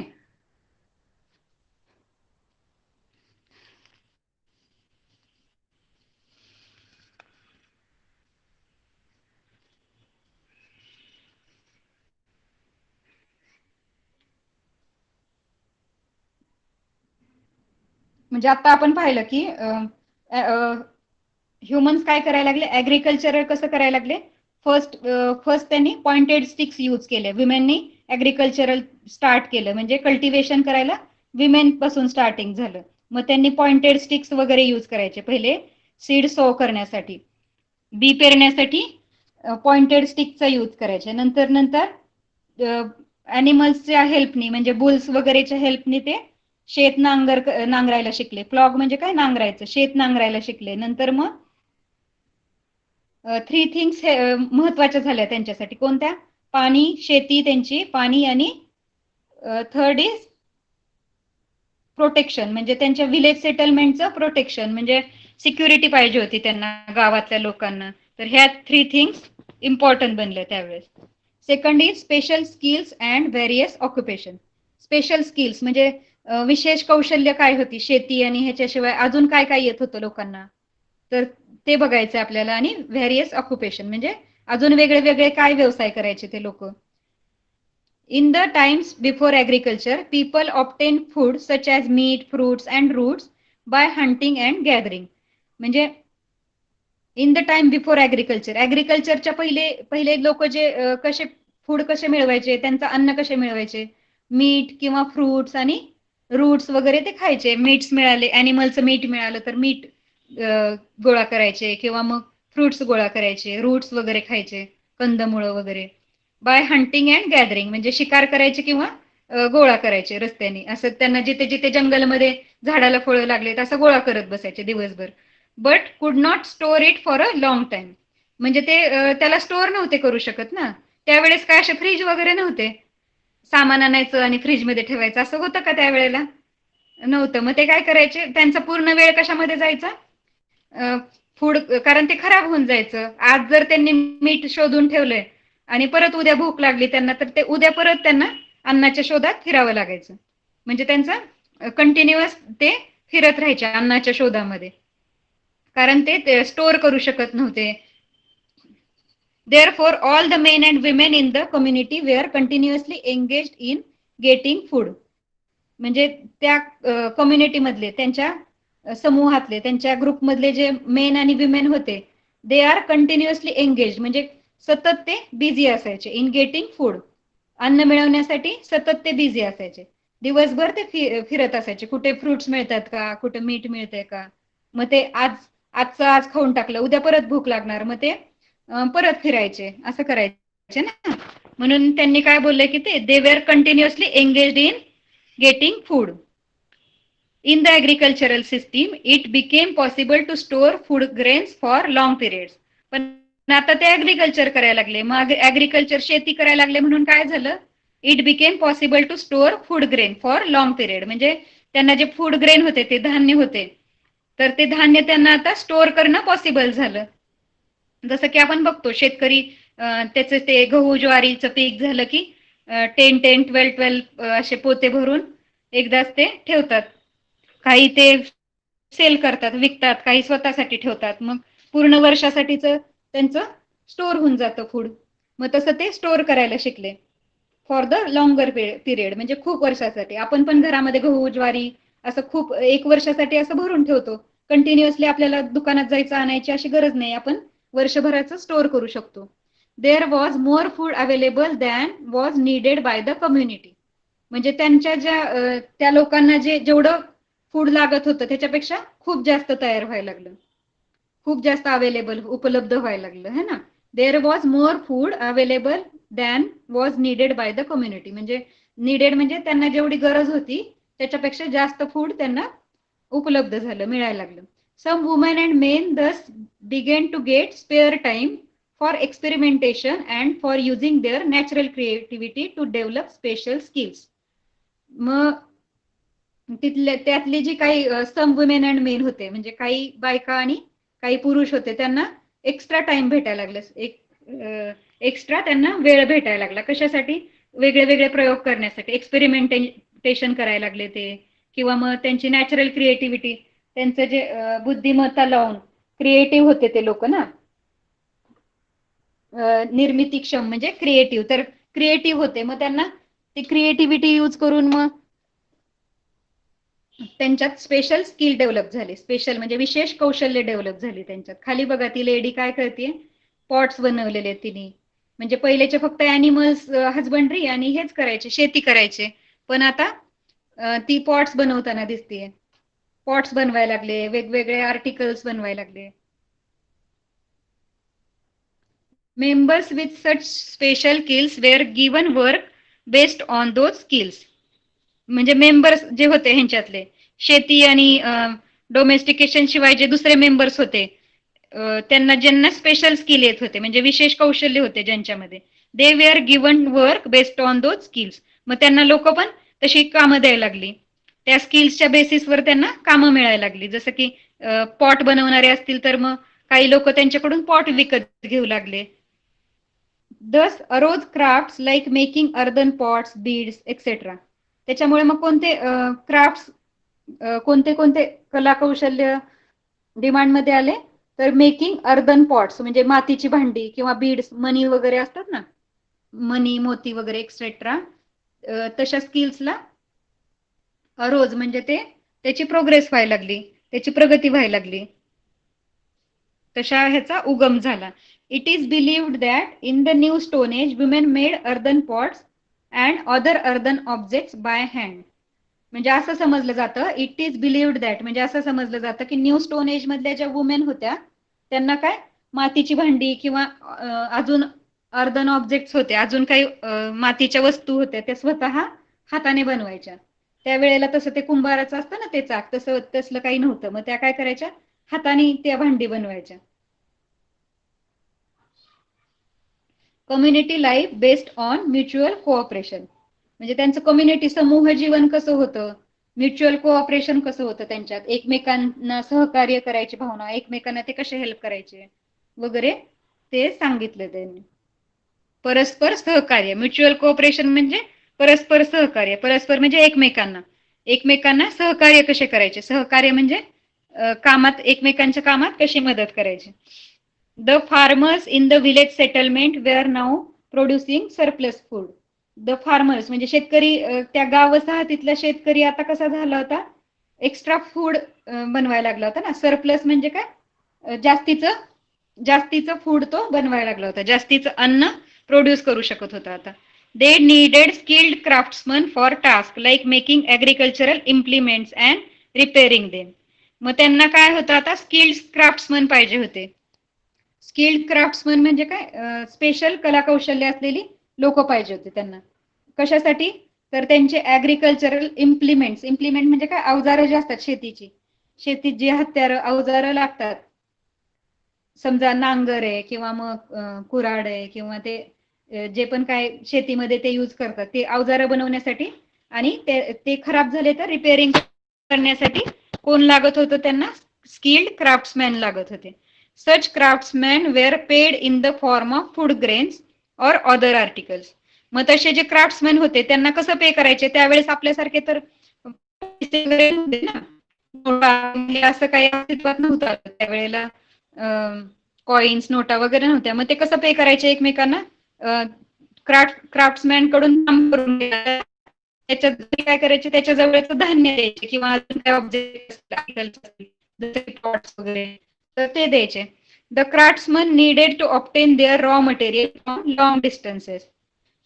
म्हणजे आता आपण पाहिलं की ह्युमन्स काय करायला लागले, ऍग्रिकल्चर कसं करायला लागले. फर्स्ट त्यांनी पॉइंटेड स्टिक्स यूज केले. विमेननी ऍग्रिकल्चरल स्टार्ट केलं, म्हणजे कल्टिवेशन करायला विमेन पासून स्टार्टिंग झालं. मग त्यांनी पॉइंटेड स्टिक्स वगैरे यूज करायचे पहिले सीड सो करण्यासाठी, बी पेरण्यासाठी पॉइंटेड स्टिकचा यूज करायचे. नंतर नंतर अॅनिमल्सच्या हेल्पनी, म्हणजे बुल्स वगैरेच्या हेल्पनी ते शेत नांगरायला शिकले. प्लॉग म्हणजे काय, नांगरायचं, शेत नांगरायला शिकले. नंतर मग 3 थिंग्स महत्वाच्या झाल्या त्यांच्यासाठी. कोणत्या? पाणी, शेती त्यांची, पाणी, आणि थर्ड इज प्रोटेक्शन, म्हणजे त्यांच्या विलेज सेटलमेंटचं प्रोटेक्शन, म्हणजे सिक्युरिटी पाहिजे होती त्यांना, गावातल्या लोकांना. तर ह्या 3 थिंग्स इम्पॉर्टंट बनल्या त्यावेळेस. Second is special skills and various occupation. Special skills म्हणजे विशेष कौशल्य काय होती शेती, आणि ह्याच्याशिवाय अजून काय काय येत होतं लोकांना, तर ते बघायचं आपल्याला. आणि व्हेरियस ऑक्युपेशन म्हणजे अजून वेगळे वेगळे काय व्यवसाय करायचे ते लोक. In the times before agriculture, people obtained food such as meat, fruits and roots by hunting and gathering. म्हणजे in the time before agriculture, ऍग्रिकल्चरच्या पहिले पहिले लोक जे कसे फूड कसे मिळवायचे, त्यांचं अन्न कसे मिळवायचे, मीट किंवा फ्रुट्स आणि रूट्स वगैरे ते खायचे. मीट्स मिळाले, अॅनिमलचं मीट मिळालं तर मीट गोळा करायचे, किंवा मग फ्रुट्स गोळा करायचे, रूट्स वगैरे खायचे, कंदमुळं वगैरे. बाय हंटिंग अँड गॅदरिंग म्हणजे शिकार करायचे किंवा गोळा करायचे रस्त्याने. असं त्यांना जिथे जिथे जंगलमध्ये झाडाला फळं लागलेत असं गोळा करत बसायचे दिवसभर. बट कुड not store it for a long time, म्हणजे ते त्याला स्टोअर नव्हते करू शकत ना. त्यावेळेस काय असे फ्रीज वगैरे नव्हते, सामान आणायचं आणि फ्रीजमध्ये ठेवायचं असं होतं का त्यावेळेला? नव्हतं. मग ते काय करायचे, त्यांचा पूर्ण वेळ कशामध्ये जायचा, फूड, कारण ते खराब होऊन जायचं. आज जर त्यांनी मीठ शोधून ठेवलंय आणि परत उद्या भूक लागली त्यांना, तर ते उद्या परत त्यांना अन्नाच्या शोधात फिरावं लागायचं. म्हणजे त्यांचं कंटिन्युअस ते फिरत राहायचे अन्नाच्या शोधामध्ये, कारण ते स्टोअर करू शकत नव्हते. Therefore, all the men and women in the community were continuously engaged in getting food. म्हणजे त्या कम्युनिटी मधले, त्यांच्या समूहातले, त्यांच्या ग्रुपमधले जे मेन आणि विमेन होते, दे आर कंटिन्युअसली एंगेज, म्हणजे सतत ते बिझी असायचे इन गेटिंग फूड. अन्न मिळवण्यासाठी सतत ते बिझी असायचे. दिवसभर ते फिरत असायचे, कुठे फ्रुट्स मिळतात का, कुठे मीठ मिळतंय का. मग ते आजचं आज खाऊन टाकलं, उद्या परत भूक लागणार, मग ते परत फिरायचे, असं करायचे ना. म्हणून त्यांनी काय बोलले की ते they were continuously engage in getting food. In the agricultural system, it became possible to store food grains for long periods. पण आता ते ऍग्रिकल्चर करायला लागले, मग ऍग्रिकल्चर शेती करायला लागले म्हणून काय झालं, it became possible to store food grain for long period. म्हणजे त्यांना जे फूड ग्रेन होते ते धान्य होते, तर ते धान्य त्यांना आता स्टोअर करणं पॉसिबल झालं. जसं की आपण बघतो शेतकरी त्याचं ते गहू ज्वारीचं पीक झालं की 10-10, 12-12 असे पोते भरून एकदाच ते ठेवतात. काही ते सेल करतात, विकतात, काही स्वतःसाठी ठेवतात. मग पूर्ण वर्षासाठीच त्यांचं स्टोअर होऊन जातं फूड. मग तसं ते स्टोअर करायला शिकले फॉर द लॉंगर पिरियड, म्हणजे खूप वर्षासाठी. आपण पण घरामध्ये गहू ज्वारी असं खूप 1 वर्षासाठी असं भरून ठेवतो. कंटिन्युअसली आपल्याला दुकानात जायचं आणायची अशी गरज नाही, आपण वर्षभराचं स्टोअर करू शकतो. There was more food available than was needed by the community. म्हणजे त्यांच्या त्या लोकांना जेवढं फूड लागत होतं त्याच्यापेक्षा खूप जास्त तयार व्हायला लागलं, खूप जास्त अवेलेबल उपलब्ध व्हायला लागलं, है ना. There was more food available than was needed by the community. म्हणजे नीडेड म्हणजे त्यांना जेवढी गरज होती त्याच्यापेक्षा जास्त फूड त्यांना उपलब्ध झालं, मिळायला लागलं. Some women and men thus began to get spare time for experimentation and for using their natural creativity to develop special skills. मग त्यातली जी काही सम वुमेन अँड मेन होते, म्हणजे काही बायका आणि काही पुरुष होते, त्यांना एक्स्ट्रा टाइम भेटायला लागला, एक्स्ट्रा त्यांना वेळ भेटायला लागला. कशासाठी? वेगळे वेगळे प्रयोग करण्यासाठी, एक्सपेरिमेंटेशन करायला लागले ते, किंवा मग त्यांची नॅचरल क्रिएटिव्हिटी, त्यांचं जे बुद्धिमत्ता लावून क्रिएटिव्ह होते ते लोक ना, निर्मितीक्षम म्हणजे क्रिएटिव्ह, तर क्रिएटिव्ह होते. मग त्यांना ती क्रिएटिव्हिटी यूज करून मग त्यांच्यात स्पेशल स्किल डेव्हलप झाले. स्पेशल म्हणजे विशेष कौशल्य डेव्हलप झाली त्यांच्यात. खाली बघा ती लेडी काय करते, पॉट्स बनवलेले तिने. म्हणजे पहिलेचे फक्त अॅनिमल्स हजबंड्री आणि हेच करायचे, शेती करायचे, पण आता ती पॉट्स बनवताना दिसते. पॉट्स बनवायला लागले, वेगवेगळे आर्टिकल्स बनवायला लागले. Members with such special skills were given work based on those skills. म्हणजे मेंबर्स जे होते ह्यांच्यातले, शेती आणि डोमेस्टिकेशन शिवाय जे दुसरे मेंबर्स होते, त्यांना ज्यांना स्पेशल स्किल येत होते, म्हणजे विशेष कौशल्य होते ज्यांच्यामध्ये, they were given work based on those skills. मग त्यांना लोक पण तशी कामं द्यायला लागली, त्या स्किल्सच्या बेसिसवर त्यांना कामं मिळायला लागली. जसं की पॉट बनवणारे असतील तर मग काही लोक त्यांच्याकडून पॉट विकत घेऊ लागले. Thus arose crafts like making earthen pots, beads etcetera. त्याच्यामुळे मग कोणते क्राफ्ट्स, कोणते कोणते कला कौशल्य डिमांड मध्ये आले, तर मेकिंग अर्दन पॉट्स म्हणजे मातीची भांडी, किंवा बीड्स मनी वगैरे असतात ना, मनी मोती वगैरे एक्सेट्रा, तशा स्किल्सला रोज म्हणजे त्याची प्रोग्रेस व्हायला लागली, त्याची प्रगती व्हायला लागली, तशा ह्याचा उगम झाला. It is believed that in the new stone age women made earthen pots and other earthen objects by hand. म्हणजे असं समजलं जातं, इट इज बिलीव्ड दॅट म्हणजे असं समजलं जातं की न्यू स्टोन एज मधल्या ज्या वुमेन होत्या त्यांना काय मातीची भांडी किंवा अजून अर्दन ऑब्जेक्ट्स होते, अजून काही मातीच्या वस्तू होत्या, त्या स्वतः हाताने बनवायच्या. त्यावेळेला तसं ते कुंभाराचं असतं ना ते चाक, तसलं काही नव्हतं. मग त्या काय करायच्या, हाताने त्या भांडी बनवायच्या. Community life based on mutual cooperation. म्हणजे त्यांचं कम्युनिटी समूह जीवन कसं होतं, म्युच्युअल कोऑपरेशन कसं होतं त्यांच्यात, एकमेकांना सहकार्य करायची भावना, एकमेकांना ते कसे हेल्प करायचे वगैरे ते सांगितलं त्यांनी. परस्पर सहकार्य, म्युच्युअल कोऑपरेशन म्हणजे परस्पर सहकार्य, परस्पर म्हणजे एकमेकांना, एकमेकांना सहकार्य कसे करायचे, सहकार्य म्हणजे कामात, एकमेकांच्या कामात कशी मदत करायची. The farmers in the village settlement were now producing surplus food. The farmers म्हणजे शेतकरी, त्या गाव वसाहतीतला शेतकरी आता कसा झाला होता, एक्स्ट्रा फूड बनवायला लागला होता ना. सरप्लस म्हणजे काय, जास्तीचं फूड तो बनवायला लागला होता, जास्तीचं अन्न प्रोड्यूस करू शकत होता आता. They needed skilled craftsman for task like making agricultural implements and repairing them. मग त्यांना काय होतं आता, स्किल्ड क्राफ्ट्समन पाहिजे होते. स्किल्ड क्राफ्ट्समन म्हणजे काय, स्पेशल कला कौशल्य असलेली लोक पाहिजे होते त्यांना. कशासाठी, तर त्यांचे ऍग्रिकल्चरल इम्प्लिमेंट्स म्हणजे काय, अवजारं जे असतात शेतीची, शेतीत जी हत्यारं अवजारं लागतात, समजा नांगर आहे किंवा मग कुऱ्हाड आहे किंवा ते जे पण काय शेतीमध्ये ते यूज करतात ते अवजारं बनवण्यासाठी, आणि ते खराब झाले तर रिपेअरिंग करण्यासाठी कोण लागत होतं त्यांना, स्किल्ड क्राफ्ट्समॅन लागत होते. Such craftsman were paid in the form of food grains और अदर आर्टिकल्स. मग तसे जे क्राफ्ट्समॅन होते त्यांना कसं पे करायचे, त्यावेळेस आपल्यासारखे तर पैसे वगैरे नव्हते ना, असं काही अस्तित्वात नव्हतं त्यावेळेला, कॉइन्स नोटा वगैरे नव्हत्या. मग ते कसं पे करायचे एकमेकांना, क्राफ्ट्समॅन कडून काम करून घ्यायचं, त्याच्यात काय करायचे, त्याच्या जवळच धान्य द्यायचे किंवा अजून काय ऑब्जेक्ट जसे पॉट्स वगैरे, तर ते द्यायचे. The craftsmen needed to obtain their raw material from long distances.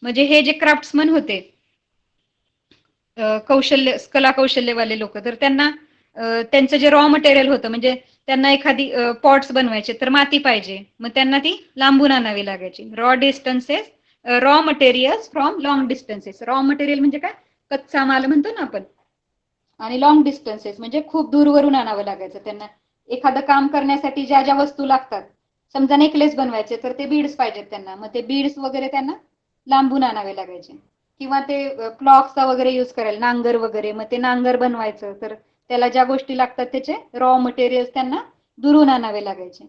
म्हणजे हे जे क्राफ्ट्समन होते, कला कौशल्यवाले लोक, तर त्यांना त्यांचं जे रॉ मटेरियल होतं, म्हणजे त्यांना एखादी पॉट्स बनवायचे तर माती पाहिजे, मग त्यांना ती लांबून आणावी लागायची. Raw materials from long distances. Raw material म्हणजे काय, कच्चा माल म्हणतो ना आपण, आणि लॉंग डिस्टन्सेस म्हणजे खूप दूरवरून आणावं लागायचं त्यांना. एखादं काम करण्यासाठी ज्या ज्या वस्तू लागतात, समजा नेकलेस बनवायचे तर ते बीड्स पाहिजेत त्यांना, मग ते बीड्स वगैरे त्यांना लांबून आणावे लागायचे. किंवा ते क्लॉकचा वगैरे यूज करायला, नांगर वगैरे, मग ते नांगर बनवायचं तर त्याला ज्या गोष्टी लागतात त्याचे रॉ मटेरियल्स त्यांना दुरून आणावे लागायचे.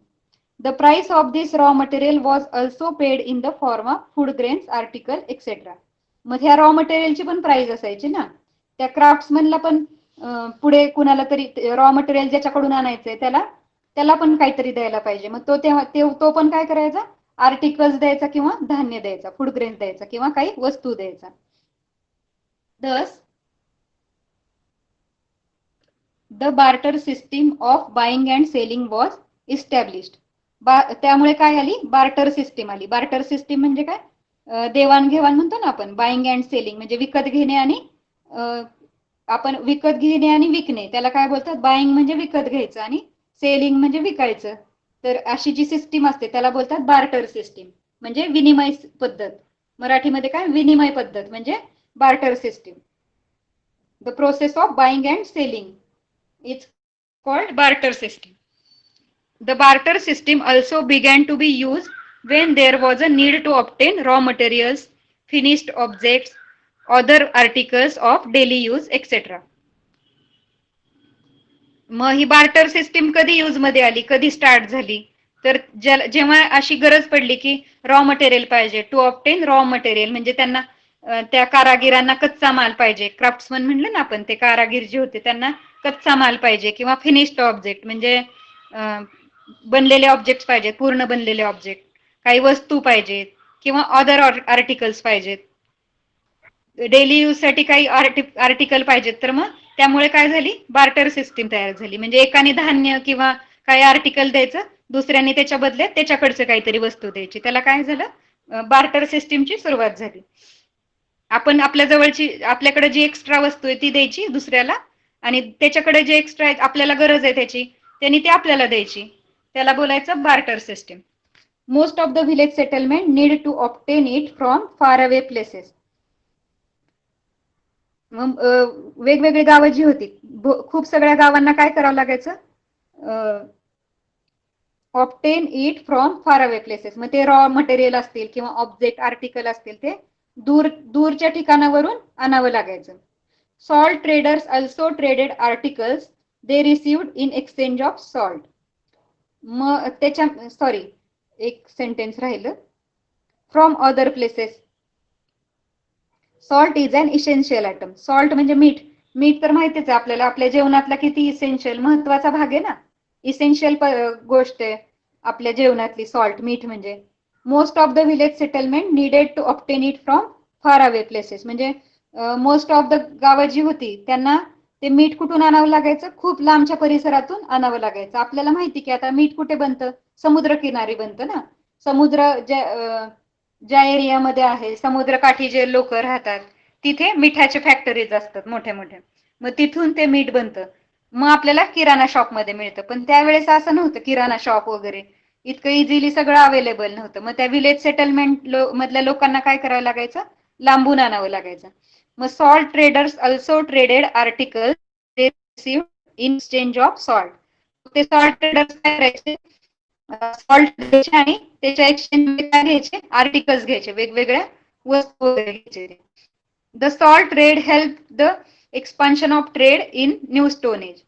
The price of this raw material was also paid in the form of food grains article etcetera. मग ह्या रॉ मटेरियलची पण प्राइस असायची ना, त्या क्राफ्ट्समनला पण पुढे कुणाला तरी रॉ मटेरियल ज्याच्याकडून आणायचंय त्याला पण काहीतरी द्यायला पाहिजे. मग तो पण काय करायचा, आर्टिकल्स द्यायचा किंवा धान्य द्यायचा, फूड ग्रेन्स द्यायचा किंवा काही वस्तू द्यायचा. Thus, the barter system of buying and selling was established. त्यामुळे काय आली, बार्टर सिस्टीम आली. बार्टर सिस्टीम म्हणजे काय, देवाणघेवाण म्हणतो ना आपण, बाईंग अँड सेलिंग म्हणजे विकत घेणे आणि आपण विकत घेणे आणि विकणे, त्याला काय बोलतात, बाईंग म्हणजे विकत घ्यायचं आणि सेलिंग म्हणजे विकायचं. तर अशी जी सिस्टीम असते त्याला बोलतात बार्टर सिस्टीम, म्हणजे विनिमय पद्धत. मराठीमध्ये काय, विनिमय पद्धत म्हणजे barter system. The process of buying and selling is called barter system. The barter system also began to be used when there was a need to obtain raw materials, finished objects, other articles of daily use, etc. मग ही barter system कधी use मध्ये आली, कधी start झाली, तर जेव्हा अशी गरज पडली की रॉ मटेरियल पाहिजे, टू ऑब्टेन रॉ मटेरियल म्हणजे त्यांना त्या कारागिरांना कच्चा माल पाहिजे. क्राफ्ट्समन म्हणलं ना आपण, ते कारागीर जे होते त्यांना कच्चा माल पाहिजे, किंवा फिनिश्ड ऑब्जेक्ट म्हणजे बनलेले ऑब्जेक्ट पाहिजेत, पूर्ण बनलेले ऑब्जेक्ट, काही वस्तू पाहिजेत किंवा अदर आर्टिकल्स पाहिजेत, डेली यूज साठी काही आर्टिकल पाहिजेत. तर मग त्यामुळे काय झाली, बार्टर सिस्टीम तयार झाली. म्हणजे एकाने धान्य किंवा काही आर्टिकल द्यायचं, दुसऱ्याने त्याच्या बदल्यात त्याच्याकडचं काहीतरी वस्तू द्यायची, त्याला काय झालं, बार्टर सिस्टीमची सुरुवात झाली. आपण आपल्या जवळची, आपल्याकडे जी एक्स्ट्रा वस्तू आहे ती द्यायची दुसऱ्याला, आणि त्याच्याकडे जे एक्स्ट्रा आहे, आपल्याला गरज आहे त्याची, त्यांनी ती आपल्याला द्यायची, त्याला बोलायचं barter system. Most of the village settlement need to obtain it from far away places. वेगवेगळी गावं जी होती, खूप सगळ्या गावांना काय करावं लागायचं, obtain it from far away places. मग ते रॉ मटेरियल असतील किंवा ऑब्जेक्ट आर्टिकल असतील ते दूरच्या ठिकाणावरून आणावं लागायचं. Salt traders also traded articles they received in exchange of salt. मग एक सेंटेन्स राहिलं, from other places. Salt is an essential item. Salt म्हणजे मीठ. मीठ तर माहितीच आहे आपल्याला, आपल्या जेवणातला किती इसेन्शियल महत्वाचा भाग आहे ना, इसेन्शियल गोष्ट आहे आपल्या जेवणातली सॉल्ट, मीठ म्हणजे. Most of the village settlement needed to obtain it from far away places. म्हणजे मोस्ट ऑफ द गावं जी होती त्यांना ते मीठ कुठून आणावं लागायचं, खूप लांबच्या परिसरातून आणावं लागायचं. आपल्याला माहिती की आता मीठ कुठे बनतं, समुद्रकिनारी बनतं ना. समुद्र ज्या एरियामध्ये आहे, समुद्रकाठी जे लोक राहतात तिथे मिठाचे फॅक्टरीज असतात मोठ्या मोठ्या, मग तिथून ते मीठ बनतं. मग आपल्याला किराणा शॉप मध्ये मिळतं. पण त्यावेळेस असं नव्हतं, किराणा शॉप वगैरे इतकं इझिली सगळं अवेलेबल नव्हतं. मग त्या विलेज सेटलमेंट मधल्या लोकांना काय करावं लागायचं, लांबून आणावं लागायचं. मग salt traders also traded articles they received in exchange of salt. ते सॉल्ट ट्रेडर्स काय करायचे, सॉल्ट घ्यायचे आणि त्याच्या एक्सचेंज मध्ये काय घ्यायचे, आर्टिकल्स घ्यायचे, वेगवेगळ्या वस्तू वगैरे घ्यायचे. The salt trade help the expansion of trade in new stone age.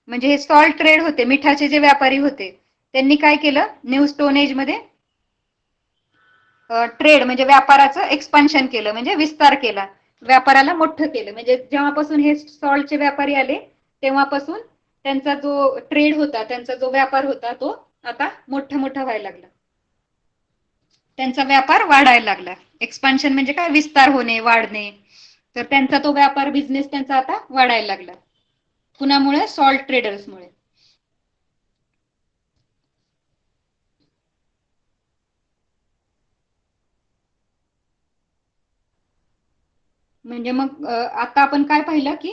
म्हणजे हे सॉल्ट ट्रेड होते, मिठाचे जे व्यापारी होते त्यांनी काय केलं, न्यू स्टोन एज मध्ये ट्रेड म्हणजे व्यापाराचं एक्सपान्शन केलं, म्हणजे विस्तार केला, व्यापाराला मोठं केलं. म्हणजे जेव्हापासून हे सॉल्टचे व्यापारी आले तेव्हापासून त्यांचा जो ट्रेड होता, त्यांचा जो व्यापार होता तो आता मोठा मोठा व्हायला लागला, त्यांचा व्यापार वाढायला लागला. एक्सपान्शन म्हणजे काय, विस्तार होणे, वाढणे. तर त्यांचा तो व्यापार, बिझनेस त्यांचा आता वाढायला लागला. कुणामुळे, सॉल्ट ट्रेडर्समुळे. म्हणजे मग आता आपण काय पाहिलं की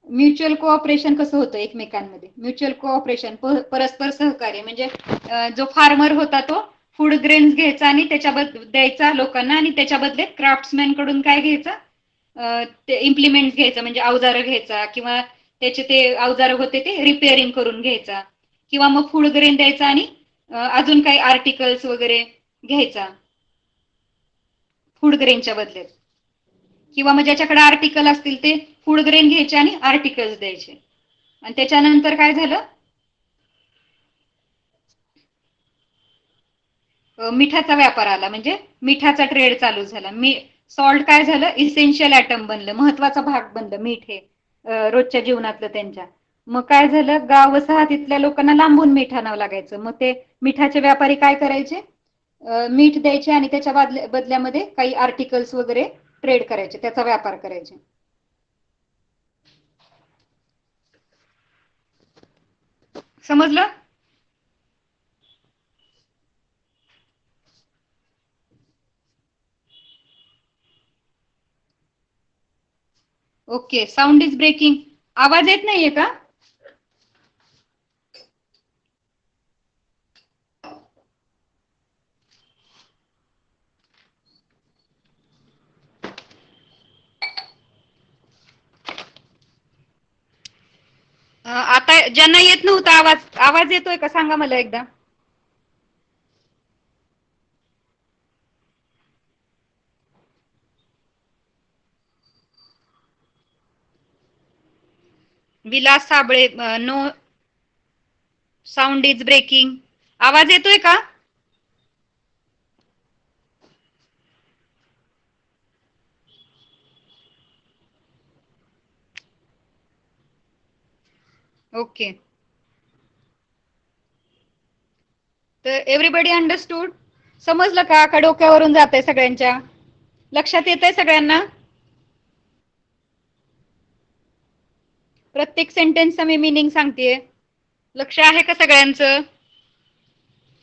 म्युच्युअल कोऑपरेशन कसं होतं एकमेकांमध्ये. म्युच्युअल कोऑपरेशन, परस्पर सहकार्य, म्हणजे जो फार्मर होता तो फूड ग्रेन्स घ्यायचा आणि त्याच्या द्यायचा लोकांना, आणि त्याच्या बदल्यात क्राफ्ट्समॅन कडून काय घ्यायचं, ते इम्प्लिमेंट घ्यायचं, म्हणजे अवजारं घ्यायचा, किंवा त्याचे ते अवजारं होते ते रिपेअरिंग करून घ्यायचा, किंवा मग फूड ग्रेन द्यायचा आणि अजून काही आर्टिकल्स वगैरे घ्यायचा फूड ग्रेनच्या बदल्यात. किंवा मग ज्याच्याकडे आर्टिकल असतील ते फूड ग्रेन घ्यायचे आणि आर्टिकल्स द्यायचे. आणि त्याच्यानंतर काय झालं, मिठाचा व्यापार आला, म्हणजे मिठाचा ट्रेड चालू झाला. सॉल्ट काय झालं, इसेन्शियल ॲटम बनलं, महत्वाचा भाग बनलं मीठ हे रोजच्या जीवनातलं त्यांच्या. मग काय झालं, गाव वसाहतीतल्या लोकांना लांबून मीठ आणावं लागायचं. मग ते मिठाचे व्यापारी काय करायचे, मीठ द्यायचे आणि त्याच्या बदल्यामध्ये काही आर्टिकल्स वगैरे ट्रेड करायचे, त्याचा व्यापार करायचे. समजलं? ओके. Sound is breaking. आवाज येत नाहीये का? आता ज्यांना येत नव्हता आवाज, आवाज येतोय का सांगा मला एकदा. Vilas Sable, no sound is breaking. आवाज येतोय का? ओके. तर एव्हरीबडी अंडरस्टूड? समजलं का? का डोक्यावरून जात आहे सगळ्यांच्या? लक्षात येत आहे सगळ्यांना? प्रत्येक सेंटेन्सचा मी मिनिंग सांगतेय. लक्ष आहे का सगळ्यांचं?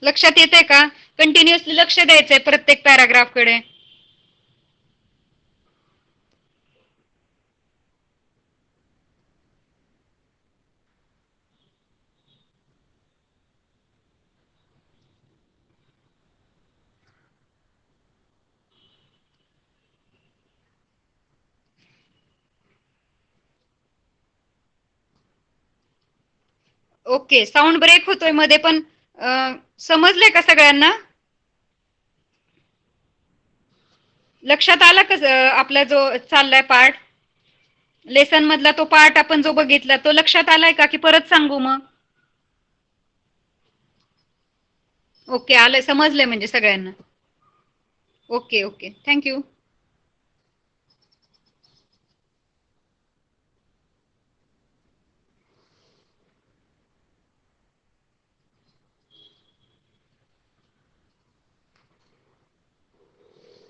लक्षात येत आहे का? कंटिन्युअसली लक्ष द्यायचंय प्रत्येक पॅराग्राफ कडे. ओके. साऊंड ब्रेक होतोय मध्ये, पण समजलंय का सगळ्यांना? लक्षात आला का आपला जो चाललाय पार्ट, लेसन मधला तो पार्ट आपण जो बघितला तो लक्षात आलाय का, की परत सांगू मग? ओके, आलंय, समजलंय म्हणजे सगळ्यांना. Okay okay, thank you.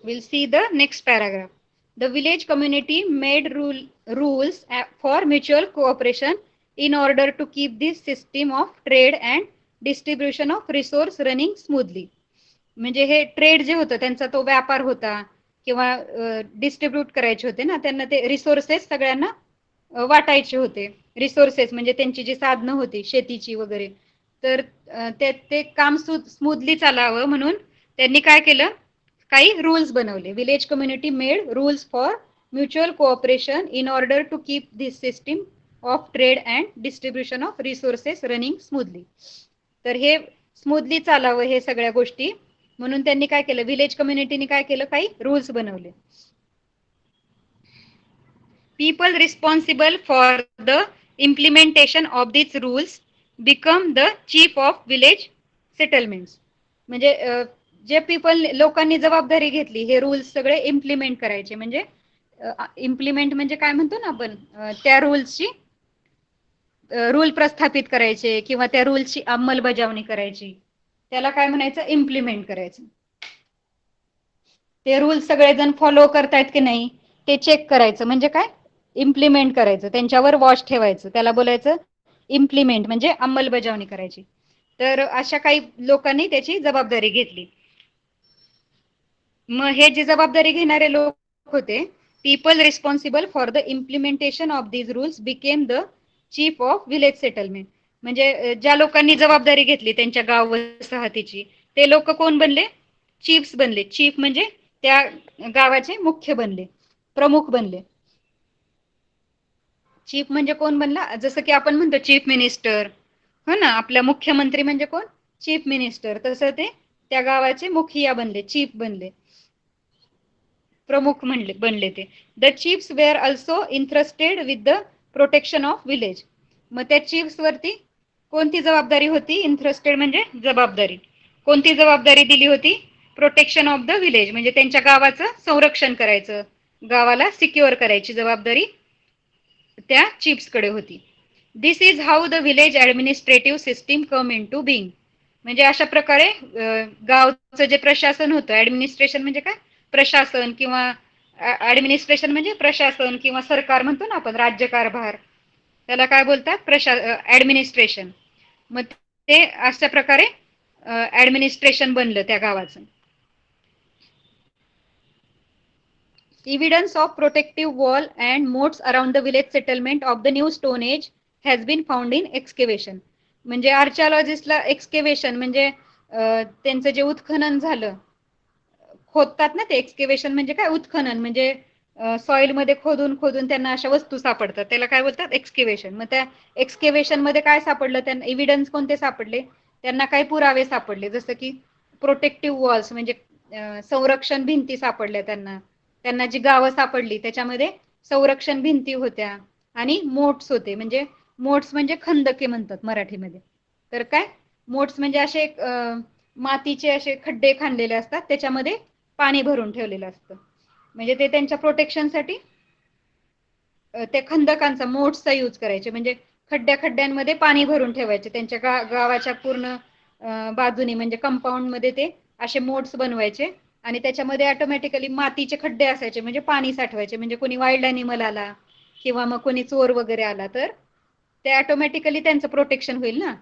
We'll see the next paragraph. The village community made rules for mutual cooperation in order to keep this system of trade and distribution of resource running smoothly. म्हणजे हे trade जे होतं, त्यांचा तो व्यापार होता, किंवा distribute करायचे होते ना त्यांना, ते रिसोर्सेस सगळ्यांना वाटायचे होते. रिसोर्सेस म्हणजे त्यांची जी साधनं होती शेतीची वगैरे, तर ते काम स्मूथली चालावं म्हणून त्यांनी काय केलं, काही रूल्स बनवले. Village community made rules for mutual cooperation in order to keep this system of trade and distribution of resources running smoothly. तर हे स्मूथली चालावं हे सगळ्या गोष्टी म्हणून त्यांनी काय केलं, विलेज कम्युनिटीने काय केलं, काही रूल्स बनवले. People responsible for the implementation of these rules become the chief of village settlements. म्हणजे जे पीपल लोकांनी जबाबदारी घेतली हे रूल्स सगळे इम्प्लिमेंट करायचे. म्हणजे इम्प्लिमेंट म्हणजे काय म्हणतो ना आपण, त्या रूल्सची रूल प्रस्थापित करायचे किंवा त्या रूल्सची अंमलबजावणी करायची, त्याला काय म्हणायचं, इम्प्लिमेंट करायचं. ते रूल्स सगळेजण फॉलो करतायत की नाही ते चेक करायचं, म्हणजे काय, इम्प्लिमेंट करायचं, त्यांच्यावर वॉच ठेवायचं, त्याला बोलायचं इम्प्लिमेंट, म्हणजे अंमलबजावणी करायची. तर अशा काही लोकांनी त्याची जबाबदारी घेतली. मग हे जी जबाबदारी घेणारे लोक होते, people responsible for the implementation of these rules became the chief of village settlement. म्हणजे ज्या लोकांनी जबाबदारी घेतली त्यांच्या गाव वसाहतीची, ते लोक कोण बनले, चीफ्स बनले. चीफ म्हणजे त्या गावाचे मुख्य बनले, प्रमुख बनले. चीफ म्हणजे कोण बनला, जसं की आपण म्हणतो चीफ मिनिस्टर, हो ना, आपल्या मुख्यमंत्री म्हणजे कोण, चीफ मिनिस्टर, तसं ते त्या गावाचे मुखिया बनले, चीफ बनले, प्रमुख म्हणले बनले ते. The chiefs were also interested with the protection of village. मग त्या चीफ्स वरती कोणती जबाबदारी होती, इंटरेस्टेड म्हणजे जबाबदारी, कोणती जबाबदारी दिली होती, प्रोटेक्शन ऑफ द विलेज, म्हणजे त्यांच्या गावाचं संरक्षण करायचं, गावाला सिक्युअर करायची जबाबदारी त्या चिप्स कडे होती. This is how the village administrative system come in to being. म्हणजे अशा प्रकारे गावचं जे प्रशासन होतं, ऍडमिनिस्ट्रेशन म्हणजे काय, प्रशासन, किंवा ऍडमिनिस्ट्रेशन म्हणजे प्रशासन किंवा सरकार म्हणतो ना आपण, राज्यकारभार, त्याला काय बोलतात, ऍडमिनिस्ट्रेशन. मग ते अशा प्रकारे ऍडमिनिस्ट्रेशन बनलं त्या गावाचं. Evidence of protective wall and moats around the village settlement of the new stone age has been found in excavation. म्हणजे आर्किओलॉजिस्टला एक्सकेवेशन म्हणजे त्यांचं जे उत्खनन झालं, खोदतात ना ते, एक्सकेवेशन म्हणजे काय, उत्खनन म्हणजे सॉइल मध्ये खोदून खोदून त्यांना अशा वस्तू सापडतात, त्याला काय बोलतात, एक्सकेवेशन. मग त्या एक्सकेवेशन मध्ये काय सापडलं त्यांना, एव्हिडन्स कोणते सापडले, त्यांना काही पुरावे सापडले, जसं की प्रोटेक्टिव्ह वॉल्स म्हणजे संरक्षण भिंती सापडल्या त्यांना, त्यांना जी गावं सापडली त्याच्यामध्ये संरक्षण भिंती होत्या, आणि मोट्स होते. म्हणजे मोट्स म्हणजे खंदके म्हणतात मराठीमध्ये. तर काय, मोट्स म्हणजे असे मातीचे असे खड्डे खाणलेले असतात, त्याच्यामध्ये पाणी भरून ठेवलेलं असतं, म्हणजे ते त्यांच्या प्रोटेक्शनसाठी त्या खंदकांचा, मोट्सचा यूज करायचे. म्हणजे खड्ड्या खड्ड्यांमध्ये पाणी भरून ठेवायचे त्यांच्या गावाच्या पूर्ण बाजूनी, म्हणजे कंपाऊंड मध्ये ते असे मोट्स बनवायचे, आणि त्याच्यामध्ये ऑटोमॅटिकली मातीचे खड्डे असायचे, म्हणजे पाणी साठवायचे. म्हणजे कोणी वाईल्ड अॅनिमल आला किंवा मग कोणी चोर वगैरे आला तर ते ऑटोमॅटिकली त्यांचं प्रोटेक्शन होईल ना,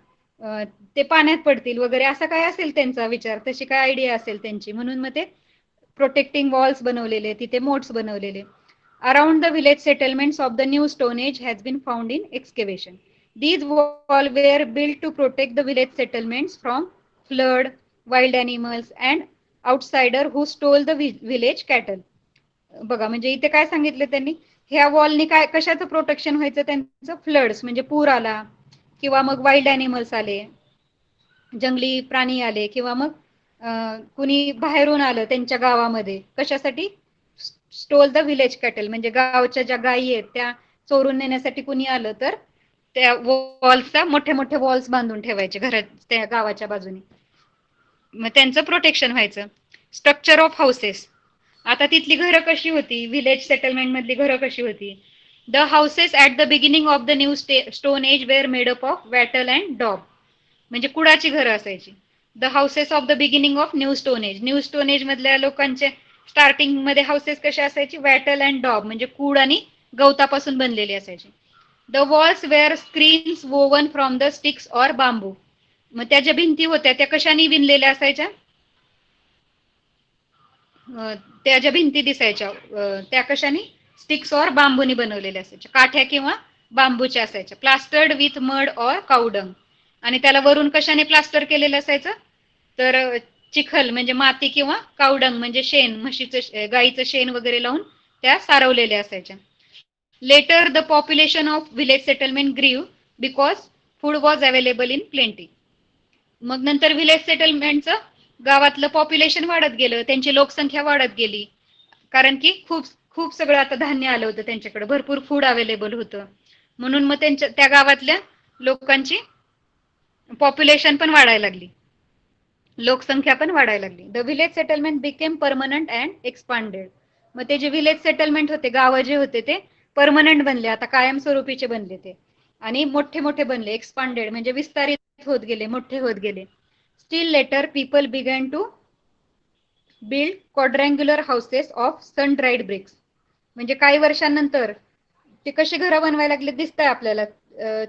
ते पाण्यात पडतील वगैरे, असा काय असेल त्यांचा विचार, तशी काय आयडिया असेल त्यांची, म्हणून मग ते प्रोटेक्टिंग वॉल्स बनवलेले, तिथे मोट्स बनवलेले. Around the village settlements of the new stone age has been found in excavation. These walls were built to protect the village settlements from flood, wild animals and outsider who stole the village cattle. बघा, म्हणजे इथे काय सांगितलं त्यांनी, ह्या वॉलनी काय, कशाचं protection व्हायचं त्यांचं, फ्लड्स म्हणजे पूर आला, किंवा मग वाईल्ड अॅनिमल्स आले, जंगली प्राणी आले, किंवा मग कुणी बाहेरून आलं त्यांच्या गावामध्ये, कशासाठी, स्टोल द विलेज कॅटल, म्हणजे गावच्या ज्या गायी आहेत त्या चोरून नेण्यासाठी कुणी आलं तर त्या वॉल्सचा, मोठे मोठे वॉल्स बांधून ठेवायचे घरात त्या गावाच्या बाजूने, मग त्यांचं प्रोटेक्शन व्हायचं. Structure of houses. आता तिथली घरं कशी होती, विलेज सेटलमेंट मधली घरं कशी होती. The houses at the beginning of the new stone age were made up of wattle and daub. म्हणजे कुडाची घरं असायची. The houses of the beginning of new stone age, new stone age मधल्या लोकांचे स्टार्टिंग मध्ये हाऊसेस कसे असायचे, वॅटल and daub म्हणजे कूड आणि गवतापासून बनलेली असायची. The walls were screens woven from the sticks or bamboo. मग त्या ज्या भिंती होत्या त्या कशाने विणलेल्या असायच्या, त्या ज्या भिंती दिसायच्या त्या कशाने, स्टिक्स ऑर बांबूनी बनवलेल्या असायच्या, काठ्या किंवा बांबूच्या असायच्या. Plastered with mud or cow dung. आणि त्याला वरून कशाने प्लास्टर केलेलं असायचं, तर चिखल म्हणजे माती किंवा काउडंग म्हणजे शेण, म्हशीचं गाईचं शेण वगैरे लावून त्या सारवलेल्या असायच्या. Later the population of village settlement grew because food was available in plenty. मग नंतर विलेज सेटलमेंटचं गावातलं पॉप्युलेशन वाढत गेलं, त्यांची लोकसंख्या वाढत गेली, कारण की खूप खूप सगळं आता धान्य आलं होतं त्यांच्याकडे, भरपूर फूड अवेलेबल होतं, म्हणून मग त्यांच्या त्या गावातल्या लोकांची पॉप्युलेशन पण वाढायला लागली, लोकसंख्या पण वाढायला लागली. The village settlement became permanent and expanded. मग ते जे विलेज सेटलमेंट होते, गावं जे होते ते परमनंट बनले, आता कायमस्वरूपीचे बनले ते, आणि मोठे मोठे बनले. एक्सपांडेड म्हणजे विस्तारित होत गेले, मोठे होत गेले. Still later people began to build quadrangular houses of sun dried bricks. म्हणजे काही वर्षांनंतर ते कसे घरं बनवायला लागले दिसतंय आपल्याला,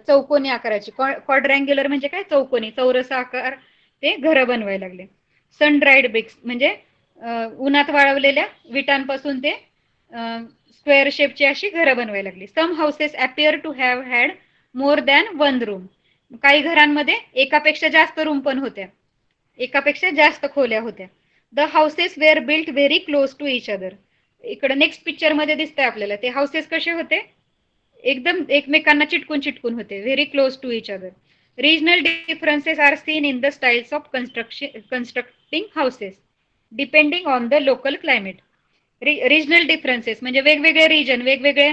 चौकोनी आकाराची. क्वाड्रँग्युलर म्हणजे काय, चौकोनी, चौरस आकार ते घरं बनवायला लागले. सन ड्राईड ब्रिक्स म्हणजे उन्हात वाळवलेल्या विटांपासून ते स्क्वेअर शेपची अशी घरं बनवायला लागली. Some houses appear to have had more than one room. काही घरांमध्ये एकापेक्षा जास्त रूम पण होत्या, एकापेक्षा जास्त खोल्या होत्या. The houses were built very close to each other. इकडे नेक्स्ट पिक्चर मध्ये दिसतंय आपल्याला ते हाऊसेस कसे होते, एकदम एकमेकांना चिटकून चिटकून होते, very close to each other. Regional differences are seen in the styles of constructing houses depending on the local climate. Regional differences म्हणजे वेगवेगळे रिजन, वेगवेगळे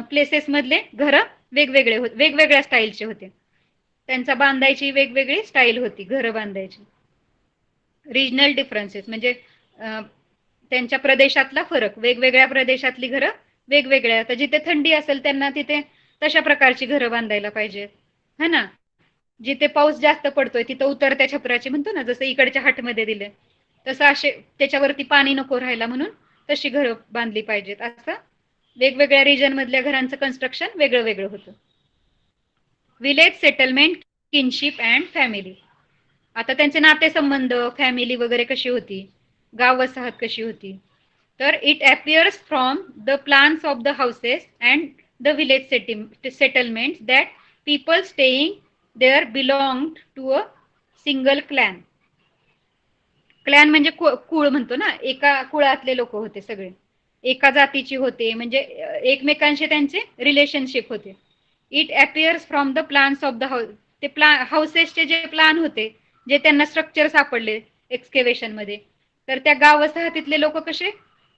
प्लेसेस मधले घरं वेगवेगळे होते, वेगवेगळ्या स्टाईलचे होते, त्यांचा बांधायची वेगवेगळी स्टाईल होती घरं बांधायची. रिजनल डिफरन्सेस म्हणजे त्यांच्या प्रदेशातला फरक, वेगवेगळ्या प्रदेशातली घरं वेगवेगळ्या. आता जिथे थंडी असेल त्यांना तिथे तशा प्रकारची घरं बांधायला पाहिजेत, है ना. जिथे पाऊस जास्त पडतोय तिथं उतरत्या छपराची म्हणतो ना, जसं इकडच्या हटमध्ये दिले तसं, असे त्याच्यावरती पाणी नको राहायला म्हणून तशी घरं बांधली पाहिजेत. असं वेगवेगळ्या रिजन मधल्या घरांचं कन्स्ट्रक्शन वेगळं वेगळं होतं. Village settlement, kinship and family. आता त्यांचे नातेसंबंध, फॅमिली वगैरे कशी होती, गाव वसाहत कशी होती, तर it appears from the plans of the houses and the village settlement that people staying there belong to a single clan. Clan म्हणजे कुळ म्हणतो ना, एका कुळातले लोक होते सगळे, एका जातीची होते, म्हणजे एकमेकांशी त्यांचे रिलेशनशिप होते. It appears from the plans of the house. ते हाऊसेसचे जे प्लान होते, जे त्यांना स्ट्रक्चर सापडले एक्सकेव्हेशन मध्ये, तर त्या गाव वसाहतीतले लोक कसे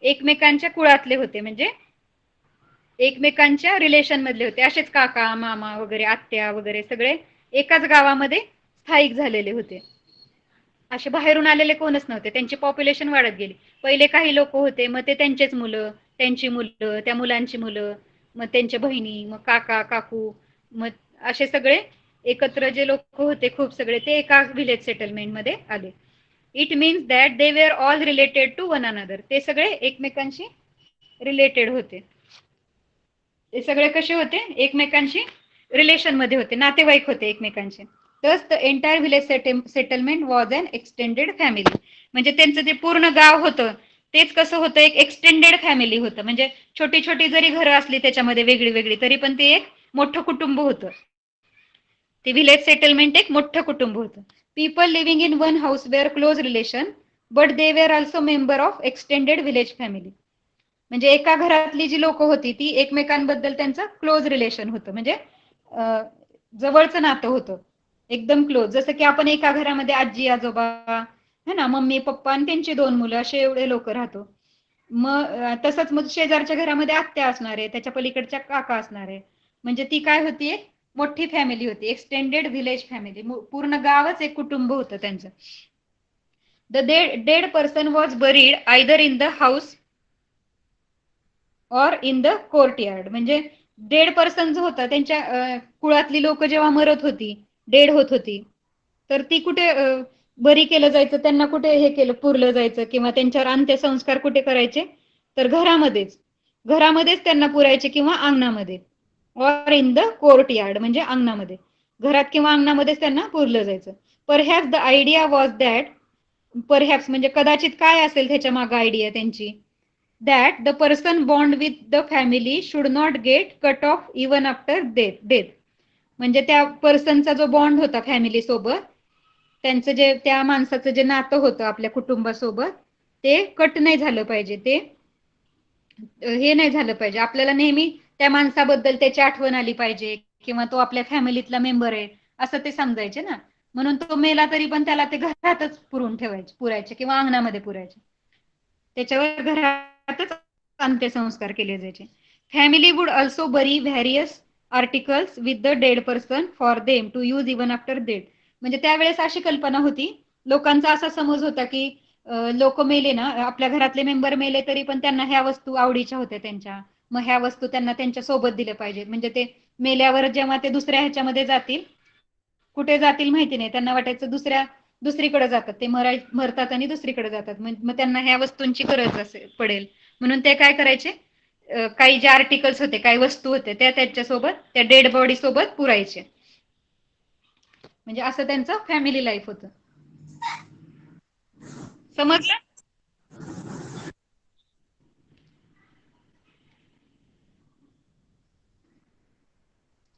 एकमेकांच्या कुळातले होते, म्हणजे एकमेकांच्या रिलेशन मधले होते. असेच काका मामा वगैरे, आत्या वगैरे सगळे एकाच गावामध्ये स्थायिक झालेले होते. असे बाहेरून आलेले कोणच नव्हते. त्यांची पॉप्युलेशन वाढत गेली. पहिले काही लोक होते, मग ते त्यांचेच मुलं, त्यांची मुलं, त्या मुलांची मुलं, मग त्यांच्या बहिणी, मग काका काकू, मग असे सगळे एकत्र जे लोक होते खूप सगळे, ते एका विलेज सेटलमेंट मध्ये आले. It means that they were all related to one another. ते सगळे एकमेकांशी रिलेटेड होते. ते सगळे कसे होते, एकमेकांशी रिलेशन मध्ये होते, नातेवाईक होते एकमेकांचे. Thus the entire village settlement was an extended family. म्हणजे त्यांचं जे पूर्ण गाव होतं तेच कसं होतं, एक एक्सटेंडेड फॅमिली होतं. म्हणजे छोटी छोटी जरी घरं असली त्याच्यामध्ये वेगळी वेगळी, तरी पण ते एक मोठं कुटुंब होतं. ते विलेज सेटलमेंट एक मोठं कुटुंब होतं. People living in one house were close relation, but they were also member of extended village family. म्हणजे एका घरातली जी लोक होती ती एकमेकांबद्दल त्यांचं क्लोज रिलेशन होतं, म्हणजे जवळचं नातं होतं, एकदम क्लोज. जसं की आपण एका घरामध्ये आजी आजोबा है ना, मम्मी पप्पा आणि त्यांची 2 मुलं, असे एवढे लोक राहतो. मग तसंच मग शेजारच्या घरामध्ये आत्या असणार आहे, त्याच्या पलीकडच्या काका असणार आहे. म्हणजे ती काय होती, मोठी फॅमिली होती, एक्सटेंडेड विलेज फॅमिली. पूर्ण गावच एक कुटुंब होतं त्यांचं. The dead person was buried either in the house or in the courtyard. म्हणजे डेड पर्सन जो होता, त्यांच्या कुळातली लोक जेव्हा मरत होती, डेड होत होती, तर ती कुठे बरी केलं जायचं, त्यांना कुठे हे केलं, पुरलं जायचं, किंवा त्यांच्यावर अंत्यसंस्कार कुठे करायचे, तर घरामध्येच, घरामध्येच त्यांना पुरायचे, किंवा अंगणामध्ये, ऑर इन द कोर्टयार्ड म्हणजे अंगणामध्ये, घरात किंवा अंगणामध्येच त्यांना पुरलं जायचं. Perhaps the idea was that, perhaps म्हणजे कदाचित काय असेल त्याच्या मागे आयडिया त्यांची, that the person bond with the family should not get cut off even after death. म्हणजे त्या पर्सनचा जो बॉन्ड होता फॅमिली सोबत, त्यांचं जे त्या माणसाचं जे नातं होतं आपल्या कुटुंबासोबत, ते कट नाही झालं पाहिजे, ते हे नाही झालं पाहिजे. आपल्याला नेहमी त्या माणसाबद्दल त्याची आठवण आली पाहिजे किंवा तो आपल्या फॅमिलीतला मेंबर आहे असं ते समजायचे ना. म्हणून तो मेला तरी पण त्याला ते घरातच पुरून ठेवायचे, पुरायचे किंवा अंगणामध्ये पुरायचे. त्याच्यावर घरातच अंत्यसंस्कार केले जायचे. Family would also bury various articles with the dead person for them to use even after death. म्हणजे त्यावेळेस अशी कल्पना होती, लोकांचा असा समज होता की लोक मेले ना, आपल्या घरातले मेंबर मेले तरी पण त्यांना ह्या वस्तू आवडीच्या होत्या त्यांच्या, मग ह्या वस्तू त्यांना त्यांच्या सोबत दिल्या पाहिजेत. म्हणजे ते मेल्यावर जेव्हा ते दुसऱ्या ह्याच्यामध्ये जातील, कुठे जातील माहिती नाही, त्यांना वाटायचं दुसरीकडे जातात ते, मरतात आणि दुसरीकडे जातात, मग त्यांना ह्या वस्तूंची गरज असेल पडेल, म्हणून ते काय करायचे, काही जे आर्टिकल्स होते, काही वस्तू होते त्या त्याच्यासोबत, त्या डेड बॉडी सोबत पुरायचे. म्हणजे असं त्यांचं फॅमिली लाईफ होतं. समजलं?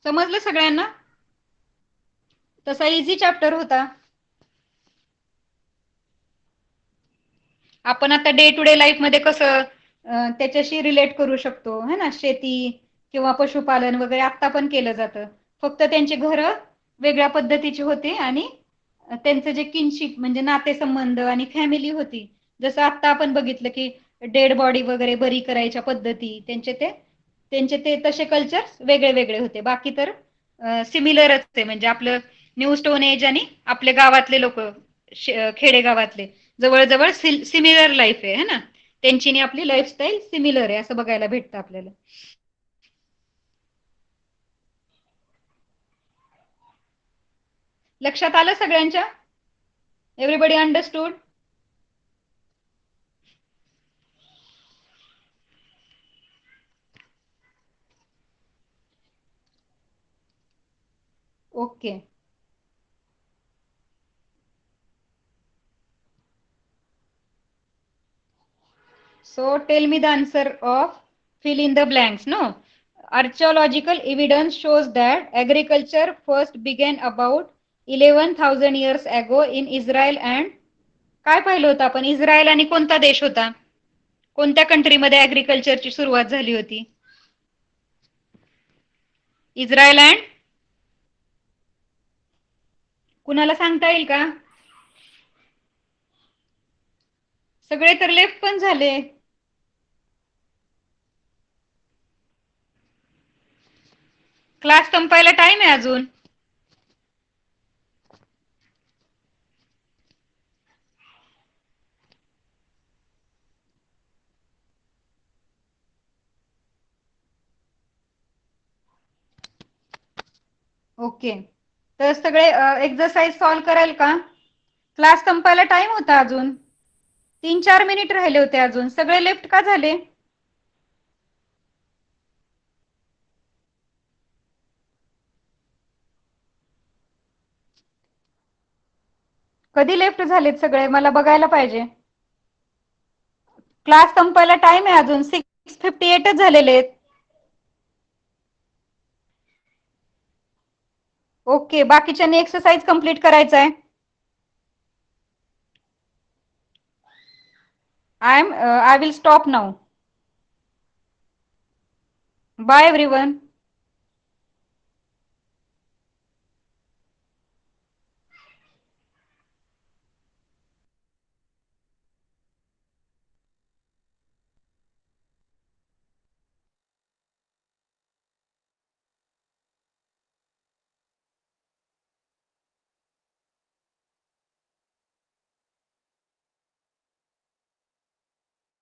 समजलं सगळ्यांना? तसा इझी चॅप्टर होता. आपण आता डे टू डे लाईफ मध्ये कसं त्याच्याशी रिलेट करू शकतो, है ना, शेती किंवा पशुपालन वगैरे आता पण केलं जातं. फक्त त्यांचे घर वेगळ्या पद्धतीची होती आणि त्यांचं जे किनशिप म्हणजे नातेसंबंध आणि फॅमिली होती, जसं आता आपण बघितलं की डेड बॉडी वगैरे बरी करायच्या पद्धती, त्यांचे ते तसे कल्चर वेगळे वेगळे होते. बाकी तर सिमिलरच आहे. म्हणजे आपलं न्यू स्टोन एज आणि आपले गावातले लोक, खेडेगावातले जवळजवळ सिमिलर लाईफ आहे, है ना. त्यांची आणि आपली लाईफस्टाईल सिमिलर आहे असं बघायला भेटतं आपल्याला. लक्षात आलं सगळ्यांच्या? Everybody understood? Okay. So tell me the answer of fill in the blanks. No, archaeological evidence shows that agriculture first began about 11,000 years ago in Israel and काय पाहिलं होतं आपण, इस्रायल आणि कोणता देश होता, कोणत्या कंट्रीमध्ये ऍग्रिकल्चरची सुरुवात झाली होती? इस्रायल अँड कुणाला सांगता येईल का? सगळे तर लेफ्ट पण झाले. क्लास संपायला टाइम आहे अजून. ओके, तर सगळे एक्सरसाइज सॉल्व कराल का? क्लास संपायला टाइम होता अजून, 3-4 मिनिट राहिले होते अजून. सगळे लेफ्ट का झाले? कधी लेफ्ट झालेत सगळे, मला बघायला पाहिजे. क्लास संपायला टाइम आहे अजून, 6:58च झालेले आहेत. ओके, बाकीच्यांनी एक्सरसाइज कम्प्लीट करायचा आहे. I will stop now. Bye everyone.